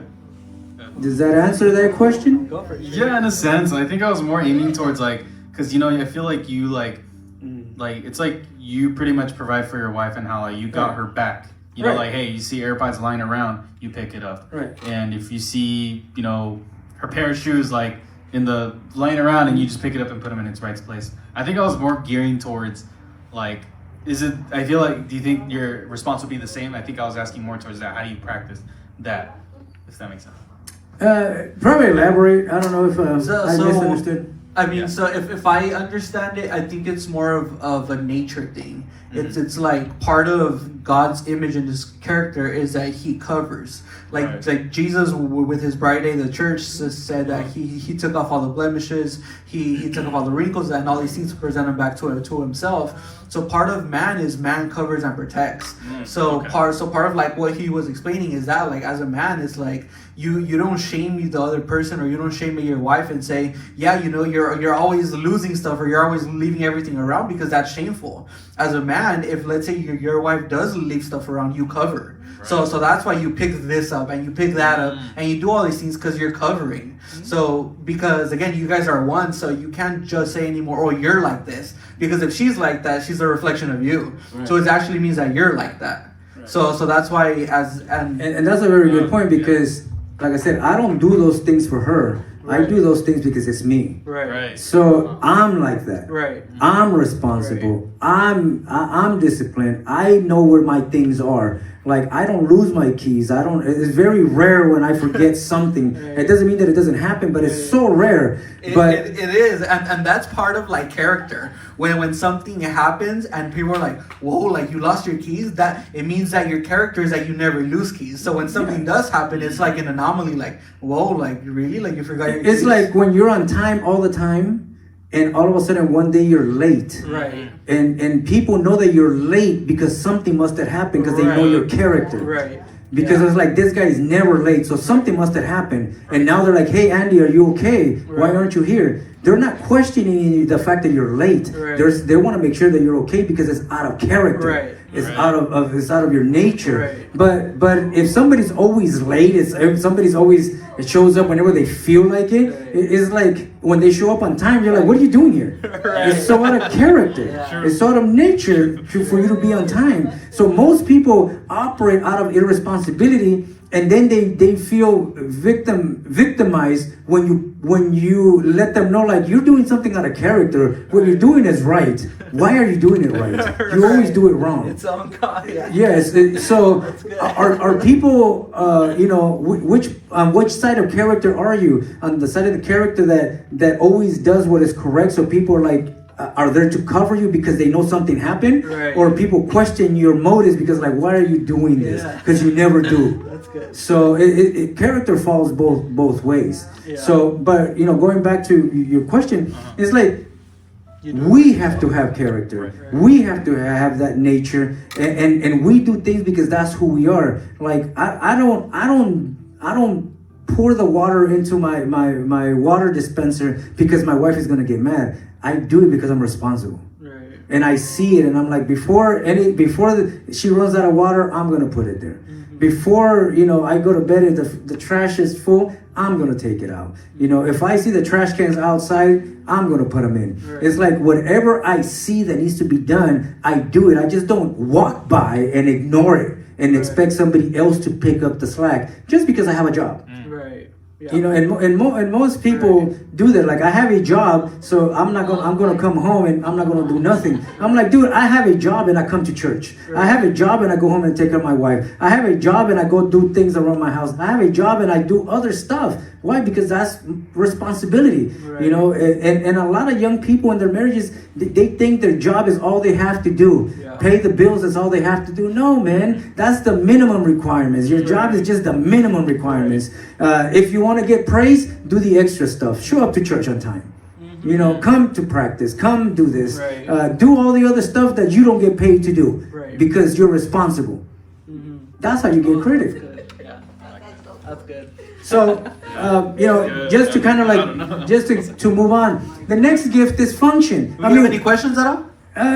Does that answer that question? Go for it. Yeah, in a sense. I think I was more aiming towards like, because I feel like you like it's like you pretty much provide for your wife and how like you got her back. You know, like, hey, you see AirPods lying around, you pick it up. Right. And if you see, her pair of shoes like laying around and you just pick it up and put them in its right place. I think I was more gearing towards like, I feel like, do you think your response would be the same? I think I was asking more towards that. How do you practice that? If that makes sense. Probably elaborate. I don't know if I misunderstood. I mean, so if I understand it, I think it's more of a nature thing. It's like part of God's image in His character is that He covers. Like Jesus with His bride day, the church said that he took off all the blemishes, he took off all the wrinkles and all these things to present Him back to Himself. So part of man is man covers and protects. Part of like what he was explaining is that like as a man, it's like you don't shame the other person or you don't shame your wife and say, yeah, you're always losing stuff or you're always leaving everything around, because that's shameful. As a man, if let's say your wife does leave stuff around, you cover. Right. So that's why you pick this up and you pick that up and you do all these things because you're covering. So because again, you guys are one, so you can't just say anymore, oh, you're like this, because if she's like that, she's a reflection of you. Right. So it actually means that you're like that. Right. So that's why and that's a very good point, because like I said, I don't do those things for her. Right. I do those things because it's me. Right. So I'm like that. Right. I'm responsible. Right. I'm disciplined. I know where my things are. Like, I don't lose my keys. It's very rare when I forget something. Right. It doesn't mean that it doesn't happen, but it's so rare. It is. And that's part of like character. When something happens and people are like, whoa, like you lost your keys, that it means that your character is that you never lose keys. So when something does happen, it's like an anomaly, like, whoa, like really? Like you forgot your keys? It's like when you're on time all the time, and all of a sudden one day you're late. Right. And people know that you're late because something must have happened, because they know your character. Right. Because it's like, this guy is never late, so something must have happened. And now they're like, hey, Andy, are you okay? Why aren't you here? They're not questioning the fact that you're late. Right. They want to make sure that you're okay because it's out of character. Right. It's out of your nature. Right. But if somebody's always late, if somebody's always shows up whenever they feel like it, it's like when they show up on time, you're like, what are you doing here? Right. It's so out of character. Yeah. It's so out of nature for you to be on time. So most people operate out of irresponsibility, and then they feel victimized when you let them know, like, you're doing something out of character. What you're doing is right. Why are you doing it right? You always do it wrong. It's on God. Yeah. Yes. So are people which side of character are you? On the side of the character that always does what is correct, so people are like, are there to cover you because they know something happened? Right. Or people question your motives because, like, why are you doing this? Because you never do. That's good. So character falls both ways. Yeah. So, but going back to your question, it's like, we have to have character. Right. We have to have that nature, and we do things because that's who we are. Like, I don't pour the water into my water dispenser because my wife is gonna get mad. I do it because I'm responsible. Right. And I see it, and I'm like, before she runs out of water, I'm gonna put it there. Mm-hmm. Before I go to bed and the trash is full, I'm gonna take it out. If I see the trash cans outside, I'm gonna put them in. Right. It's like, whatever I see that needs to be done, I do it. I just don't walk by and ignore it and expect somebody else to pick up the slack just because I have a job. Right. Yeah. And most people do that. Like, I have a job, so I'm gonna come home and I'm not gonna do nothing. I'm like, dude, I have a job and I come to church. Right. I have a job and I go home and take care of my wife. I have a job and I go do things around my house. I have a job and I do other stuff. Why? Because that's responsibility. Right. And a lot of young people in their marriages, they think their job is all they have to do. Yeah. Pay the bills is all they have to do. No, man, that's the minimum requirements. Your job is just the minimum requirements. If you want to get praise, do the extra stuff. Show up to church on time. Mm-hmm. Come to practice. Come do this. Right. Do all the other stuff that you don't get paid to do, because you're responsible. Mm-hmm. That's how you get creative. Yeah, that's good. So, just to kind of like, just to move on. The next gift is function. Do you have any questions at all?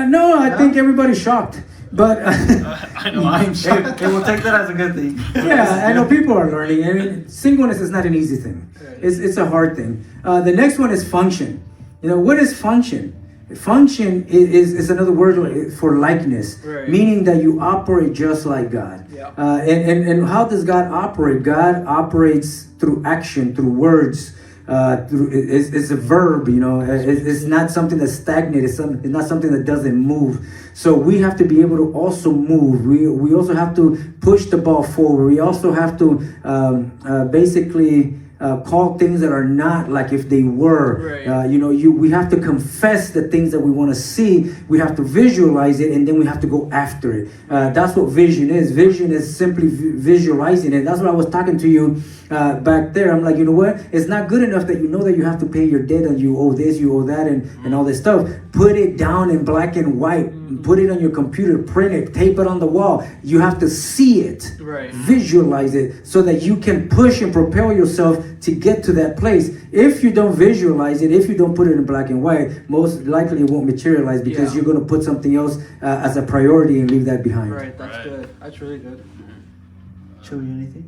No, I think everybody's shocked. But I know I'm sure. Hey, we'll take that as a good thing. yeah, I know people are learning. I mean, singleness is not an easy thing. It's a hard thing. The next one is function. What is function? Function is another word for likeness, Right. meaning that you operate just like God. Yeah. And how does God operate? God operates through action, through words. It's a verb, It's not something that's stagnant. It's not something that doesn't move. So we have to be able to also move. We also have to push the ball forward. We also have to basically call things that are not like if they were. Right. We have to confess the things that we want to see. We have to visualize it, and then we have to go after it. That's what vision is. Vision is simply visualizing it. That's what I was talking to you back there. I'm like, you know what? It's not good enough that you know that you have to pay your debt and you owe this, you owe that, and all this stuff. Put it down in black and white. Put it on your computer, print it, tape it on the wall. You have to see it, Right. visualize it, so that you can push and propel yourself to get to that place. If you don't visualize it, if you don't put it in black and white, most likely it won't materialize because you're going to put something else as a priority and leave that behind. Right, that's good. That's really good. Show you anything?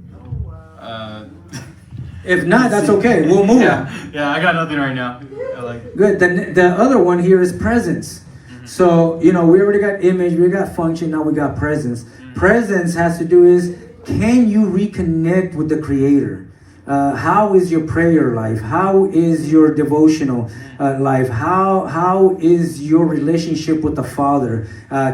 If not, that's okay. We'll move. Yeah, I got nothing right now. Good. The other one here is presence. So, we already got image, we got function, now we got presence. Presence has to do is, can you reconnect with the Creator? How is your prayer life? How is your devotional life? How is your relationship with the Father?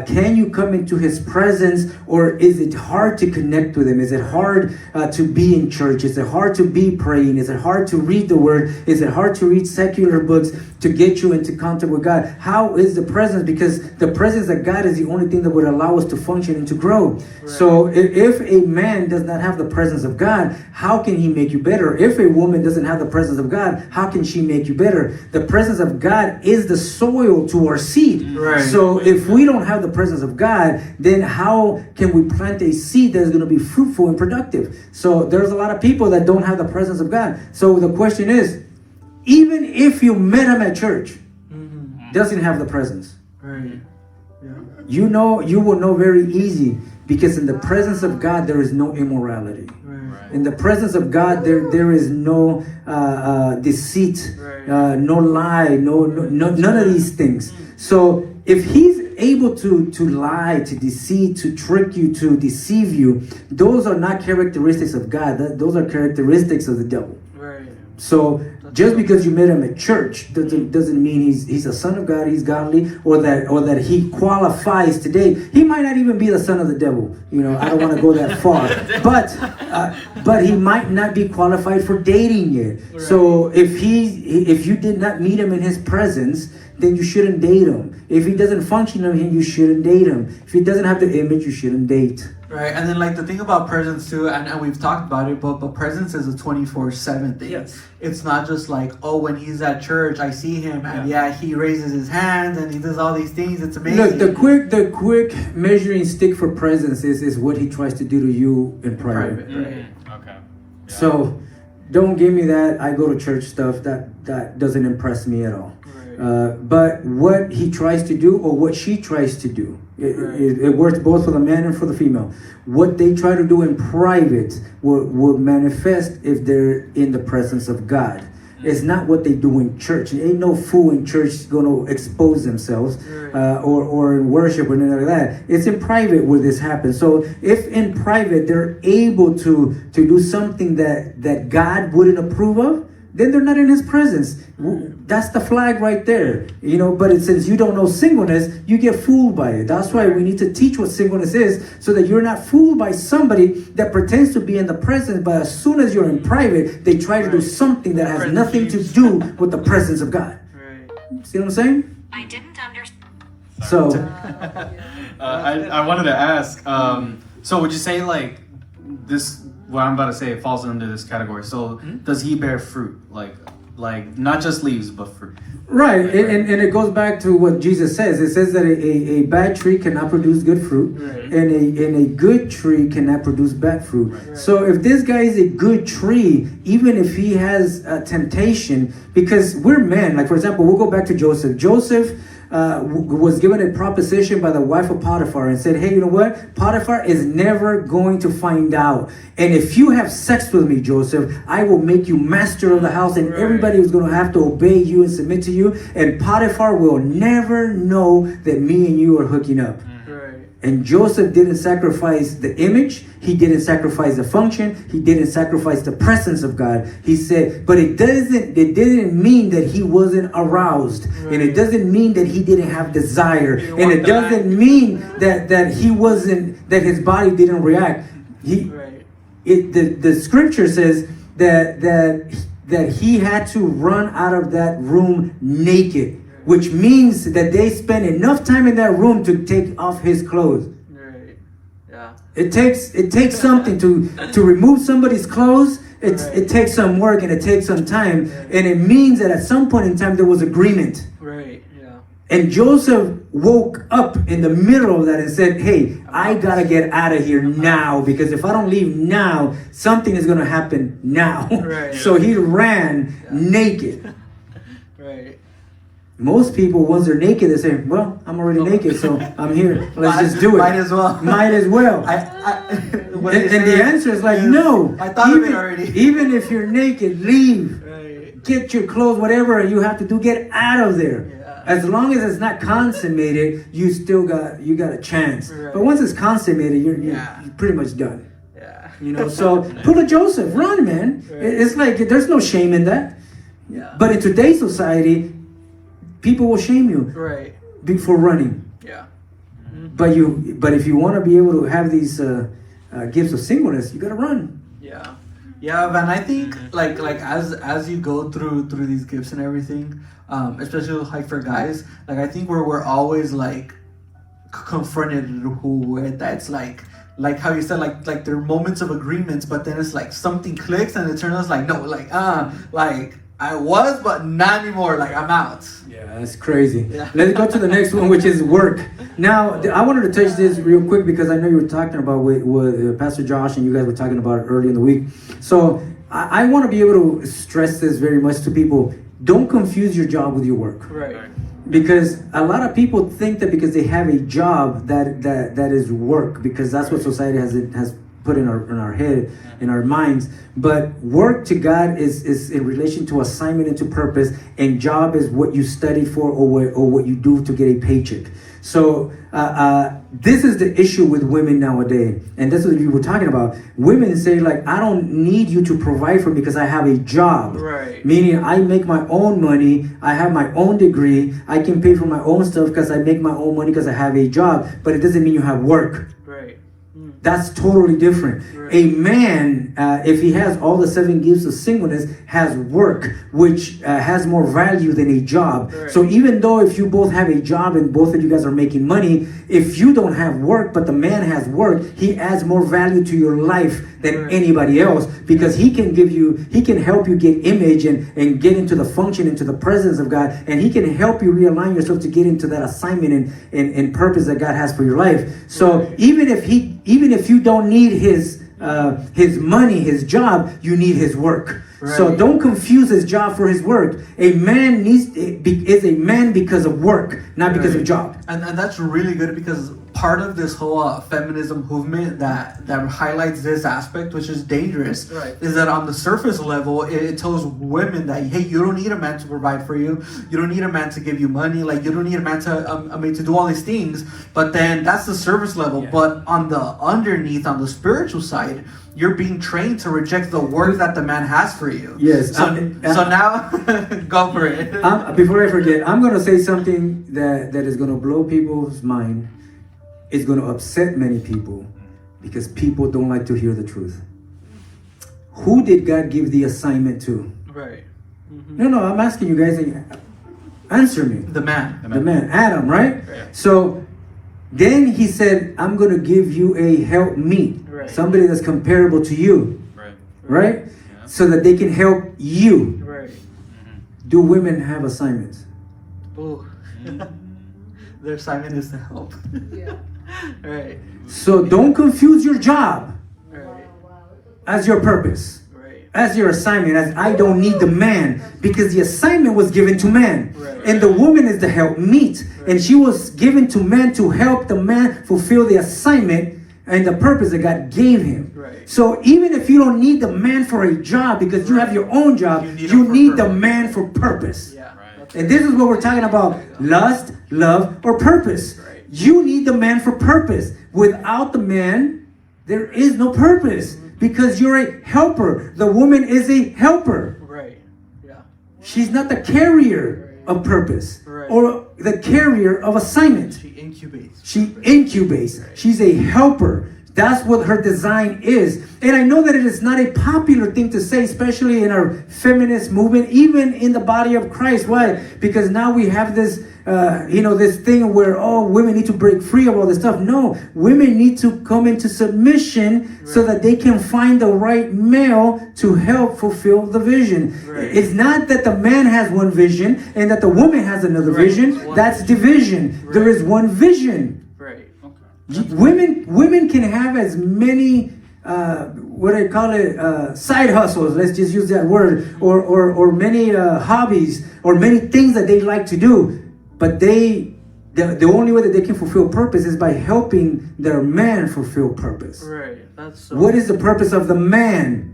Can you come into His presence, or is it hard to connect with Him? Is it hard to be in church? Is it hard to be praying? Is it hard to read the Word? Is it hard to read secular books to get you into contact with God? How is the presence? Because the presence of God is the only thing that would allow us to function and to grow. Right. So if a man does not have the presence of God, how can he make you better? If a woman doesn't have the presence of God, how can she make you better? The presence of God is the soil to our seed. Right. So if we don't have the presence of God, then how can we plant a seed that is going to be fruitful and productive? So there's a lot of people that don't have the presence of God. So the question is, even if you met him at church, doesn't have the presence. Right. Yeah. You will know very easy, because in the presence of God there is no immorality. Right. In the presence of God there is no deceit, no lie, no none of these things. So if he's able to lie, to deceive, to trick you, to deceive you, those are not characteristics of God. Those are characteristics of the devil. Right. So just because you met him at church doesn't mean he's a son of God, he's godly, or that he qualifies today. He might not even be the son of the devil. I don't want to go that far, but he might not be qualified for dating yet. Right. So if you did not meet him in his presence, then you shouldn't date him. If he doesn't function on him, you shouldn't date him. If he doesn't have the image, you shouldn't date. Right, and then the thing about presence too, and we've talked about it, but presence is a 24/7 thing. Yes. It's not just when he's at church, I see him, and he raises his hands and he does all these things. It's amazing. Look, the quick measuring stick for presence is what he tries to do to you in private. Right. Okay. Yeah. So don't give me that I go to church stuff. That doesn't impress me at all. But what he tries to do, or what she tries to do, it works both for the man and for the female. What they try to do in private will manifest if they're in the presence of God. It's not what they do in church. Ain't no fool in church going to expose themselves or in worship or anything like that. It's in private where this happens. So if in private they're able to do something that God wouldn't approve of, then they're not in his presence. That's the flag right there. But since you don't know singleness, you get fooled by it. That's why we need to teach what singleness is, so that you're not fooled by somebody that pretends to be in the presence, but as soon as you're in private, they try to do something that has nothing to do with the presence of God. Right. See what I'm saying? I didn't understand. So, I wanted to ask, so would you say this, what I'm about to say, falls under this category? So does he bear fruit? like not just leaves but fruit. Right, and it goes back to what Jesus says. It says that a bad tree cannot produce good fruit, and a good tree cannot produce bad fruit. So if this guy is a good tree, even if he has a temptation, because we're men, like for example, we'll go back to Joseph. Joseph was given a proposition by the wife of Potiphar and said, hey, you know what? Potiphar is never going to find out. And if you have sex with me, Joseph, I will make you master of the house, and everybody is going to have to obey you and submit to you. And Potiphar will never know that me and you are hooking up. And Joseph didn't sacrifice the image. He didn't sacrifice the function. He didn't sacrifice the presence of God. He said, but it didn't mean that he wasn't aroused. And it doesn't mean that he didn't have desire. And it doesn't mean that he wasn't, that his body didn't react. The scripture says that he had to run out of that room naked, which means that they spent enough time in that room to take off his clothes. It takes something to remove somebody's clothes. It takes some work and it takes some time, and it means that at some point in time there was agreement. And Joseph woke up in the middle of that and said, hey, I gotta get out of here now, because if I don't leave now, something is gonna happen now. So he ran naked. Most people, once they're naked, they say, well, I'm already naked, so I'm here. Let's just do it. Might as well. Might as well. And the answer is like, no. I thought of it already. Even if you're naked, leave. Get your clothes, whatever you have to do, get out of there. As long as it's not consummated, you still got a chance. But once it's consummated, you're pretty much done. You know, so pull a Joseph, run, man. It's like there's no shame in that. But in today's society, people will shame you for running. But if you want to be able to have these gifts of singleness, you got to run. Yeah, man. I think like as you go through these gifts and everything, especially like for guys, like I think we're always like confronted with that. It's like how you said, like there are moments of agreements, but then it's like something clicks and it turns out like no, like I was, but not anymore. Like I'm out. Yeah, that's crazy. Let's go to the next one, which is work. Now, I wanted to touch this real quick because I know you were talking about with Pastor Josh, and you guys were talking about it early in the week. So I want to be able to stress this very much to people. Don't confuse your job with your work. Because a lot of people think that because they have a job that is work, because that's what society has put in our head, in our minds. But work to God is in relation to assignment and to purpose, and job is what you study for or what you do to get a paycheck. So this is the issue with women nowadays, and that's what you were talking about. Women say like, I don't need you to provide for me because I have a job. Meaning I make my own money, I have my own degree, I can pay for my own stuff because I make my own money because I have a job. But it doesn't mean you have work. That's totally different. A man, if he has all the 7 gifts of singleness, has work, which has more value than a job. So even though if you both have a job and both of you guys are making money, if you don't have work, but the man has work, he adds more value to your life than anybody else, because he can help you get image and get into the function, into the presence of God, and he can help you realign yourself to get into that assignment and purpose that God has for your life. So even if you don't need his money, his job, you need his work. So don't confuse his job for his work. A man is a man because of work, not because of job. And that's really good, because part of this whole feminism movement that highlights this aspect, which is dangerous, is that on the surface level, it tells women that, hey, you don't need a man to provide for you. You don't need a man to give you money. Like, you don't need a man to do all these things. But then that's the surface level. But on the underneath, on the spiritual side, you're being trained to reject the work that the man has for you. Yes. So now, go for it. Before I forget, I'm going to say something that is going to blow people's mind. It's going to upset many people, because people don't like to hear the truth. Who did God give the assignment to? No, I'm asking you guys. Answer me. The man. The man. Adam, right? So then he said, I'm going to give you a helpmeet. Somebody that's comparable to you. Right? So that they can help you. do women have assignments? Ooh. Their assignment is to help. Yeah. Right. So don't confuse your job Right. as your purpose, Right. as your assignment, as I don't need the man, because the assignment was given to man. Right. And the woman is the help meet. And she was given to man to help the man fulfill the assignment and the purpose that God gave him. Right. So even if you don't need the man for a job because you have your own job, You you need him for need the purpose. man for purpose. Yeah. Right. And this is what we're talking about: lust, love, or purpose. Right. You need the man for purpose. Without the man, there is no purpose because you're a helper. The woman is a helper. Right. Yeah. She's not the carrier of purpose Right. or the carrier of assignment. She incubates. She incubates. She's a helper. That's what her design is. And I know that it is not a popular thing to say, especially in our feminist movement, even in the body of Christ. Why? Because now we have this, this thing where, women need to break free of all this stuff. No, women need to come into submission so that they can find the right male to help fulfill the vision. Right. It's not that the man has one vision and that the woman has another vision. That's division. Right. There is one vision. Right. Women can have as many side hustles, let's just use that word, or many hobbies or many things that they like to do, but the only way that they can fulfill purpose is by helping their man fulfill purpose. Right. That's so. What is the purpose of the man?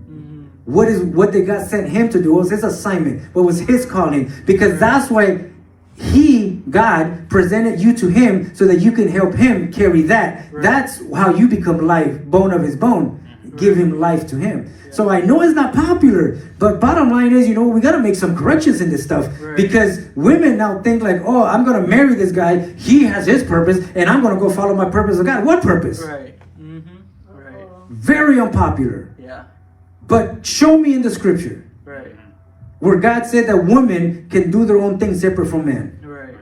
What is what did God sent him to do? What was his assignment? What was his calling? Because that's why God presented you to him so that you can help him carry that. Right. That's how you become life, bone of his bone. Give him life to him. So I know it's not popular, but bottom line is, we got to make some corrections in this stuff. Right. Because women now think like, I'm going to marry this guy. He has his purpose and I'm going to go follow my purpose of God. What purpose? Right. Right. Very unpopular. Yeah. But show me in the scripture Right. where God said that women can do their own thing separate from men. Right.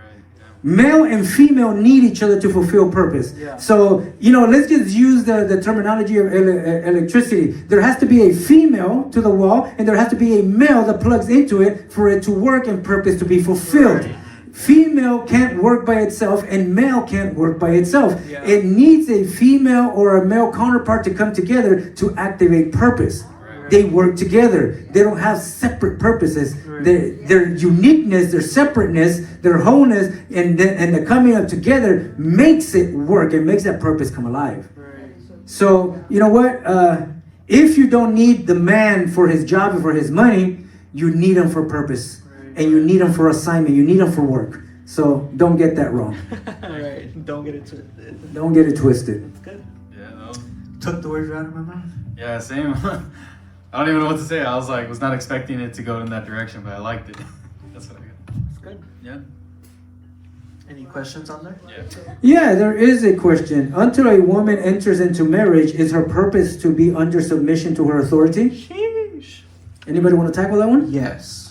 Male and female need each other to fulfill purpose. Yeah. So, let's just use the terminology of electricity. There has to be a female to the wall, and there has to be a male that plugs into it for it to work and purpose to be fulfilled. Right. Female can't work by itself, and male can't work by itself. Yeah. It needs a female or a male counterpart to come together to activate purpose. They work together. They don't have separate purposes. Right. Their uniqueness, their separateness, their wholeness, and the coming up together makes it work and makes that purpose come alive. Right. So, you know what? If you don't need the man for his job and for his money, you need him for purpose. Right. And you need him for assignment. You need him for work. So don't get that wrong. Right. Don't get it twisted. Don't get it twisted. It's good. Yeah, no. Took the words right out of my mouth. Yeah, same. I don't even know what to say. I was not expecting it to go in that direction, but I liked it. That's what I got. It's good. Yeah. Any questions on there? Yeah. Yeah, there is a question. Until a woman enters into marriage, is her purpose to be under submission to her authority? Sheesh. Anybody want to tackle that one? Yes.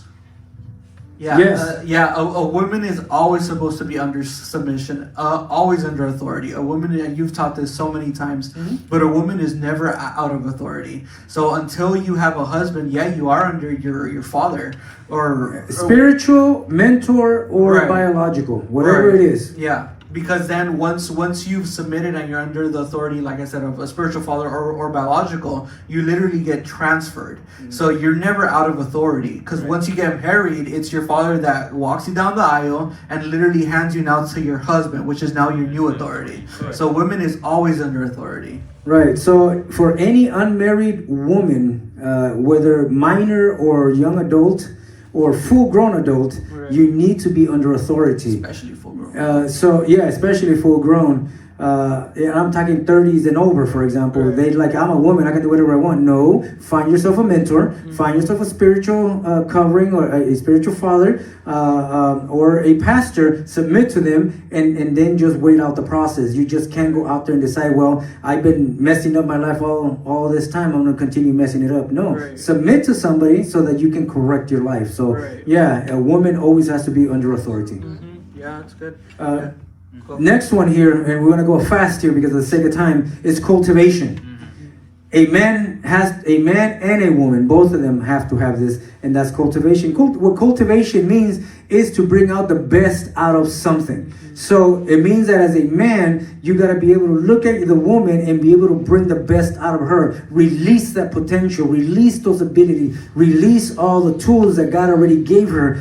Yeah. Yes. A woman is always supposed to be under submission, always under authority. A woman, and you've taught this so many times, but a woman is never out of authority. So until you have a husband, you are under your father or Spiritual, mentor, or Right. biological, whatever Right. it is. Yeah, because then once you've submitted and you're under the authority, like I said, of a spiritual father or biological, you literally get transferred. So you're never out of authority. Because once you get married, it's your father that walks you down the aisle and literally hands you now to your husband, which is now your new authority. So women is always under authority. Right. So for any unmarried woman, whether minor or young adult or full-grown adult, Right. you need to be under authority. Especially full grown. Especially full-grown. And I'm talking 30s and over, for example. Right. They like, I'm a woman, I can do whatever I want. No, find yourself a mentor, find yourself a spiritual covering or a spiritual father or a pastor, submit to them, and then just wait out the process. You just can't go out there and decide, well, I've been messing up my life all this time, I'm going to continue messing it up. No, Right. submit to somebody so that you can correct your life. So, Right. yeah, a woman always has to be under authority. Yeah, that's good. Cool. Next one here, and we're going to go fast here because of the sake of time, is cultivation. A man a man and a woman, both of them have to have this, and that's cultivation. What cultivation means is to bring out the best out of something. So it means that as a man, you got to be able to look at the woman and be able to bring the best out of her, release that potential, release those abilities, release all the tools that God already gave her,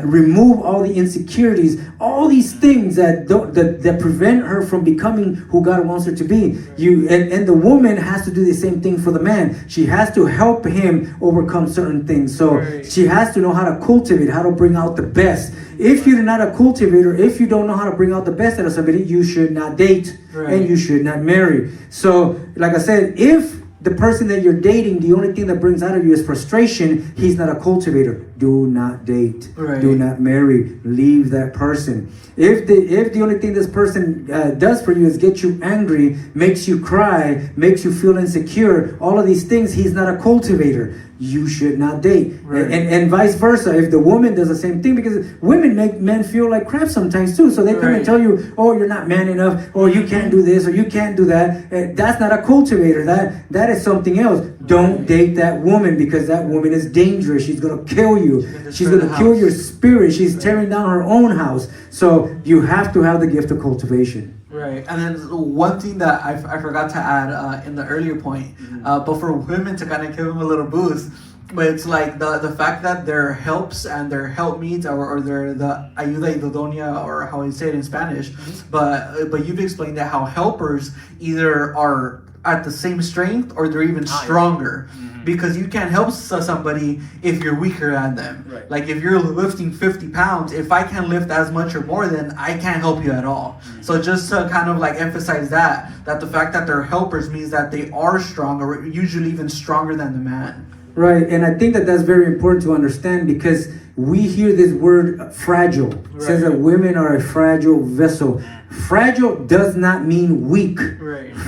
remove all the insecurities, all these things that prevent her from becoming who God wants her to be. And the woman has to do the same thing for the man. She has to help him overcome certain things. So she has to know how to cultivate, how to bring out the best. If you're not a cultivator, if you don't know how to bring out the best out of somebody, you should not date and you should not marry. So, like I said, if the person that you're dating, the only thing that brings out of you is frustration, he's not a cultivator. Do not date. Do not marry. Leave that person. If the only thing this person does for you is get you angry, makes you cry, makes you feel insecure, all of these things, he's not a cultivator. You should not date. And vice versa. If the woman does the same thing, because women make men feel like crap sometimes too. So they come and tell you, oh, you're not man enough, or you can't do this, or you can't do that. That's not a cultivator. That is something else. Don't date that woman, because that woman is dangerous. She's going to kill you. She's going to kill your spirit. She's tearing down her own house. So you have to have the gift of cultivation. Right, and then one thing that I forgot to add in the earlier point, but for women to kind of give them a little boost, but it's like the fact that their helps and their helpmeets or their the ayuda idónea, or how you say it in Spanish, but you've explained that how helpers either are at the same strength or they're even stronger. Because you can't help somebody if you're weaker than them. Right. Like if you're lifting 50 pounds, if I can't lift as much or more, then I can't help you at all. So just to kind of like emphasize that the fact that they're helpers means that they are strong, or usually even stronger than the man. Right, and I think that that's very important to understand, because we hear this word fragile. It says that women are a fragile vessel. Fragile does not mean weak.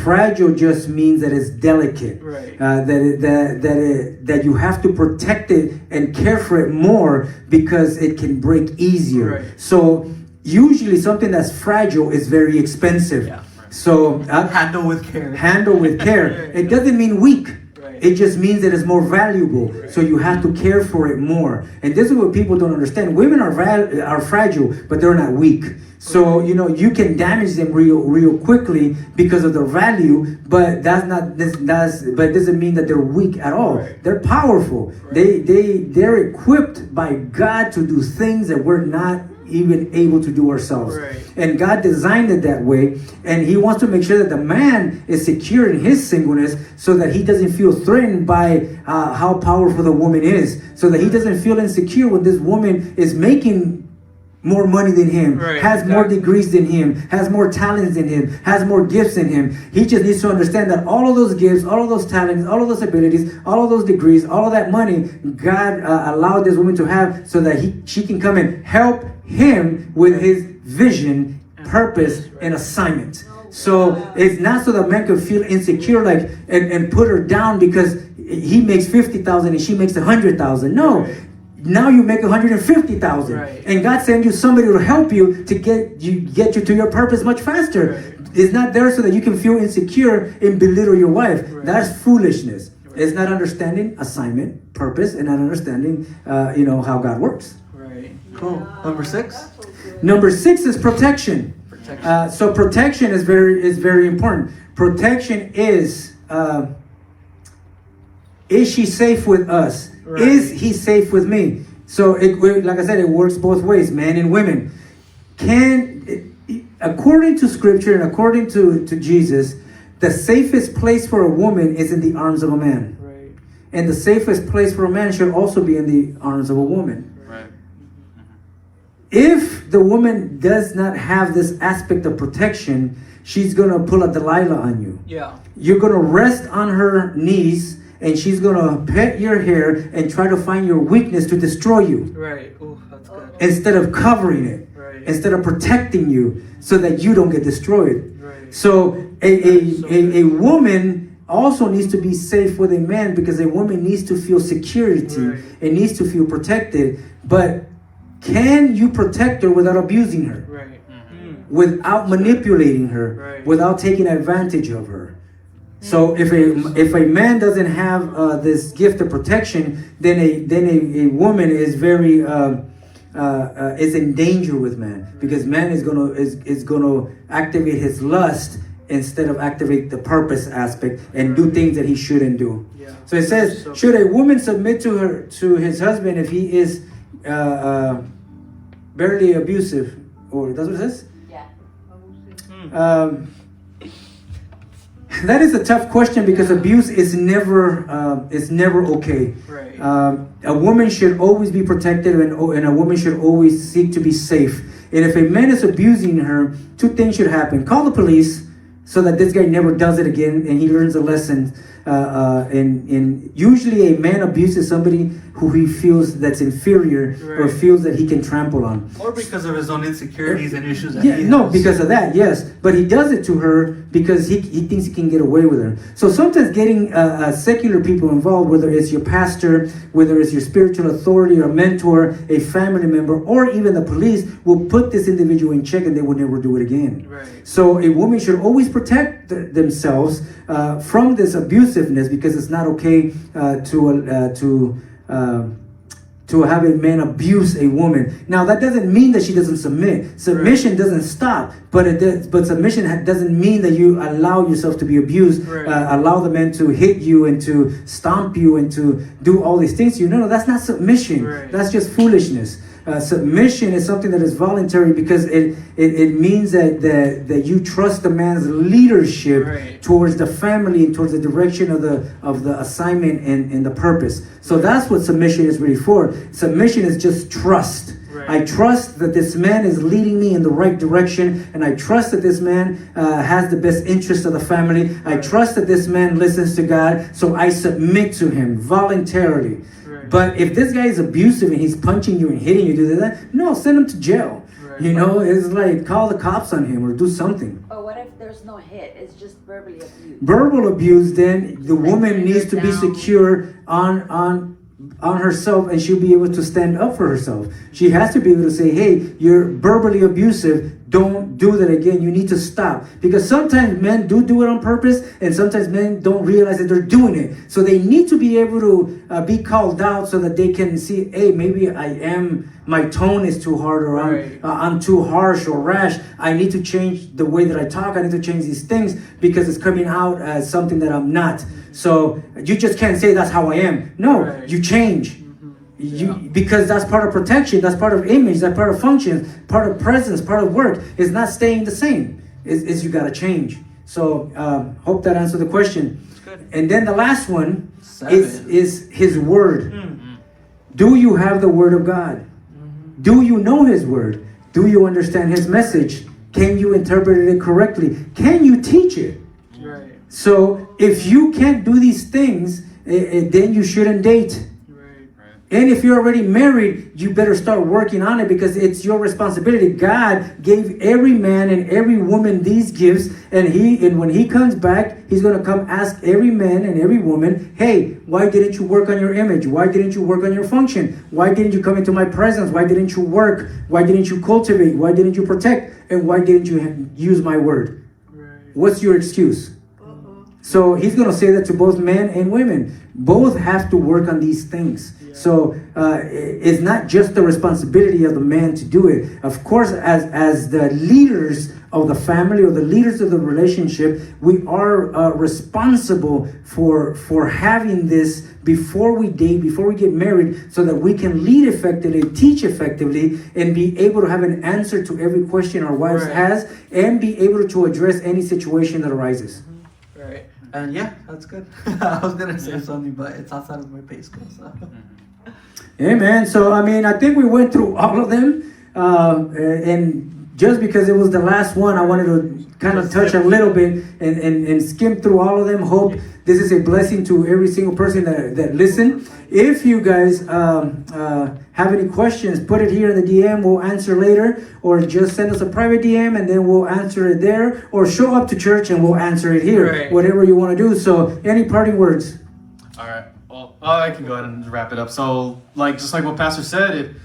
Fragile just means that it's delicate. That you have to protect it and care for it more, because it can break easier. So usually something that's fragile is very expensive. So handle with care. Handle with care. It doesn't mean weak. It just means that it's more valuable. So you have to care for it more. And this is what people don't understand. Women are fragile, but they're not weak. So, you can damage them real quickly because of their value, but but it doesn't mean that they're weak at all. They're powerful. They're equipped by God to do things that we're not even able to do ourselves. And God designed it that way, and He wants to make sure that the man is secure in his singleness, so that he doesn't feel threatened by how powerful the woman is, so that he doesn't feel insecure when this woman is making more money than him, has more degrees than him, has more talents than him, has more gifts than him. He just needs to understand that all of those gifts, all of those talents, all of those abilities, all of those degrees, all of that money, God allowed this woman to have, so that she can come and help him with his vision, purpose, and assignment. So it's not so that man can feel insecure, like and put her down because he makes 50,000 and she makes 100,000. No. Now you make 150,000, and God sends you somebody to help you to get you to your purpose much faster. It's not there so that you can feel insecure and belittle your wife. That's foolishness. It's not understanding assignment, purpose, and not understanding, how God works. Cool. Number 6. Number 6 is protection. So protection is very important. Protection is she safe with us? Is he safe with me? So, like I said, it works both ways, men and women. According to Scripture and according to Jesus, the safest place for a woman is in the arms of a man. And the safest place for a man should also be in the arms of a woman. If the woman does not have this aspect of protection, she's going to pull a Delilah on you. You're going to rest on her knees, and she's going to pet your hair and try to find your weakness to destroy you. Ooh, that's good. Instead of covering it. Instead of protecting you so that you don't get destroyed. So a woman also needs to be safe with a man, because a woman needs to feel security. It needs to feel protected. But can you protect her without abusing her? Without manipulating her? Without taking advantage of her? So if a man doesn't have this gift of protection, then a woman is very is in danger with man, because man is gonna activate his lust instead of activate the purpose aspect and do things that he shouldn't do. Yeah. So it says, should a woman submit to his husband if he is barely abusive? Or that's what it says? Yeah. That is a tough question, because abuse is never okay. Right. A woman should always be protected, and a woman should always seek to be safe. And if a man is abusing her, two things should happen: call the police, so that this guy never does it again and he learns a lesson. And usually a man abuses somebody who he feels that's inferior, or Right. feels that he can trample on. Or because of his own insecurities and issues that Yeah, he no, has. because of that, yes. But he does it to her because he thinks he can get away with her. So sometimes getting secular people involved, whether it's your pastor, whether it's your spiritual authority or mentor, a family member, or even the police, will put this individual in check and they will never do it again. Right. So a woman should always protect themselves from this abusiveness, because it's not okay to have a man abuse a woman. Now that doesn't mean that she doesn't submit. Submission doesn't stop, but submission doesn't mean that you allow yourself to be abused. Right. Allow the man to hit you and to stomp you and to do all these things to you. No, that's not submission. Right. That's just foolishness. Submission is something that is voluntary, because it means that you trust the man's leadership Right. towards the family and towards the direction of the assignment and the purpose. So that's what submission is really for. Submission is just trust. Right. I trust that this man is leading me in the right direction, and I trust that this man has the best interest of the family. I trust that this man listens to God, so I submit to him voluntarily. Right. But if this guy is abusive and he's punching you and hitting you, do that? No, send him to jail. Right. You know, it's like call the cops on him or do something. Or what if there's no hit? It's just verbally abused. Verbal abuse, then the woman bring needs her to be down. secure on herself, and she'll be able to stand up for herself. She has to be able to say, hey, you're verbally abusive. Don't do that again. You need to stop. Because sometimes men do it on purpose, and sometimes men don't realize that they're doing it. So they need to be able to be called out, so that they can see, hey, maybe my tone is too hard, or Right. I'm too harsh or rash. I need to change the way that I talk. I need to change these things, because it's coming out as something that I'm not. So you just can't say that's how I am. No, Right. you change. Because that's part of protection, that's part of image, that's part of function, part of presence, part of work. It's not staying the same. It's you gotta change. So hope that answered the question. good. And then the last one 7. is his word. Do you have the word of God? Do you know his word? Do you understand his message? Can you interpret it correctly? Can you teach it? Right. So if you can't do these things, then you shouldn't date. Right. And if you're already married, you better start working on it, because it's your responsibility. God gave every man and every woman these gifts, and when he comes back, he's going to come ask every man and every woman, hey, why didn't you work on your image? Why didn't you work on your function? Why didn't you come into my presence? Why didn't you work? Why didn't you cultivate? Why didn't you protect? And why didn't you use my word? Right. What's your excuse? So he's going to say that to both men and women. Both have to work on these things. So it's not just the responsibility of the man to do it. Of course, as the leaders of the family or the leaders of the relationship, we are responsible for having this before we date, before we get married, so that we can lead effectively, teach effectively, and be able to have an answer to every question our wives Right. has, and be able to address any situation that arises. Right. And yeah, that's good. I was gonna say something, but it's outside of my pay scale. So. Amen. So, I mean, I think we went through all of them. And just because it was the last one, I wanted to kind of touch a little bit and skim through all of them. Hope this is a blessing to every single person that listen. If you guys have any questions, put it here in the DM. We'll answer later. Or just send us a private DM and then we'll answer it there. Or show up to church and we'll answer it here. Right. Whatever you want to do. So, any parting words? All right. Well, I can go ahead and wrap it up. So, just like what Pastor said,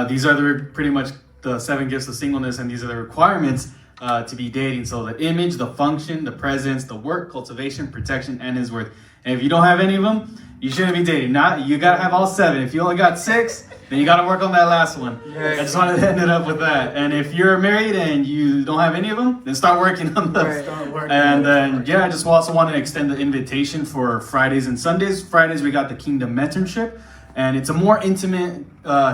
these are pretty much the 7 gifts of singleness, and these are the requirements. to be dating. So the image, the function, the presence, the work, cultivation, protection, and his worth. And if you don't have any of them, you shouldn't be dating. You gotta have all 7. If you only got 6, then you gotta work on that last one. I just wanted to end it up with that. And if you're married and you don't have any of them, then start working on those. And then I just also want to extend the invitation for Fridays and Sundays. Fridays we got the Kingdom Mentorship, and it's a more intimate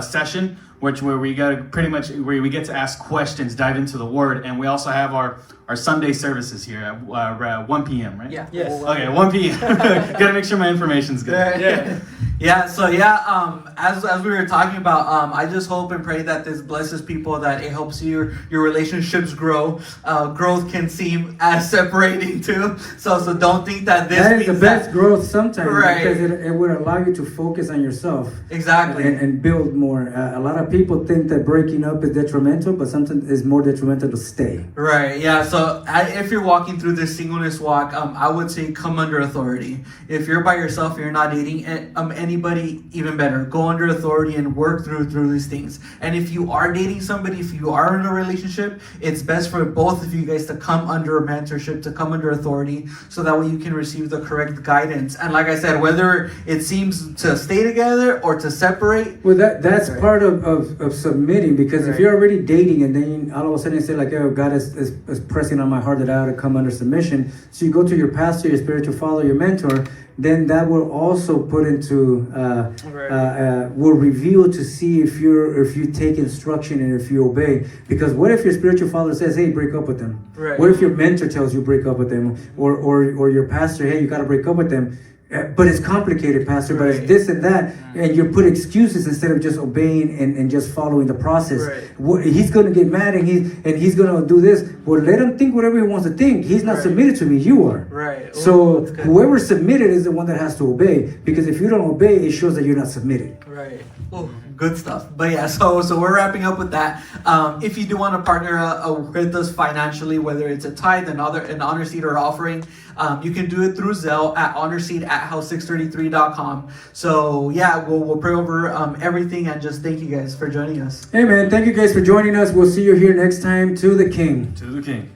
session, where we got where we get to ask questions, dive into the Word, and we also have our Sunday services here at 1 p.m. Right? Yeah. Yes. Okay, 1 p.m. Gotta make sure my information's good. So as we were talking about, I just hope and pray that this blesses people, that it helps your relationships grow. Growth can seem as separating too, so don't think that this that is the means best that, growth sometimes, Right. because it would allow you to focus on yourself. Exactly. And build more. A lot of people think that breaking up is detrimental, but sometimes it's more detrimental to stay. Right, yeah. So if you're walking through this singleness walk, I would say come under authority. If you're by yourself, you're not dating anybody, even better. Go under authority and work through these things. And if you are dating somebody, if you are in a relationship, it's best for both of you guys to come under mentorship, to come under authority, so that way you can receive the correct guidance. And like I said, whether it seems to stay together or to separate. Well, that's part of submitting, because if you're already dating and then all of a sudden you say like, oh, God is pressing on my heart that I ought to come under submission. So you go to your pastor, your spiritual father, your mentor, then that will also put into will reveal to see if you take instruction and if you obey. Because what if your spiritual father says, hey, break up with them? Right. What if your mentor tells you break up with them, or your pastor, hey, you got to break up with them? But it's complicated, Pastor, but it's this and that, and you put excuses instead of just obeying and just following the process. He's going to get mad and he's going to do this. Well, let him think whatever he wants to think. He's not submitted to me, you are. Right. So whoever submitted is the one that has to obey, because if you don't obey, it shows that you're not submitted. Right. Oh, good stuff. But yeah, so we're wrapping up with that. If you do want to partner with us financially, whether it's a tithe, an honor seed, or offering, you can do it through Zelle at honorseed@house633.com. So yeah, we'll pray over everything, and just thank you guys for joining us. Hey man, thank you guys for joining us. We'll see you here next time. To the King. To the King.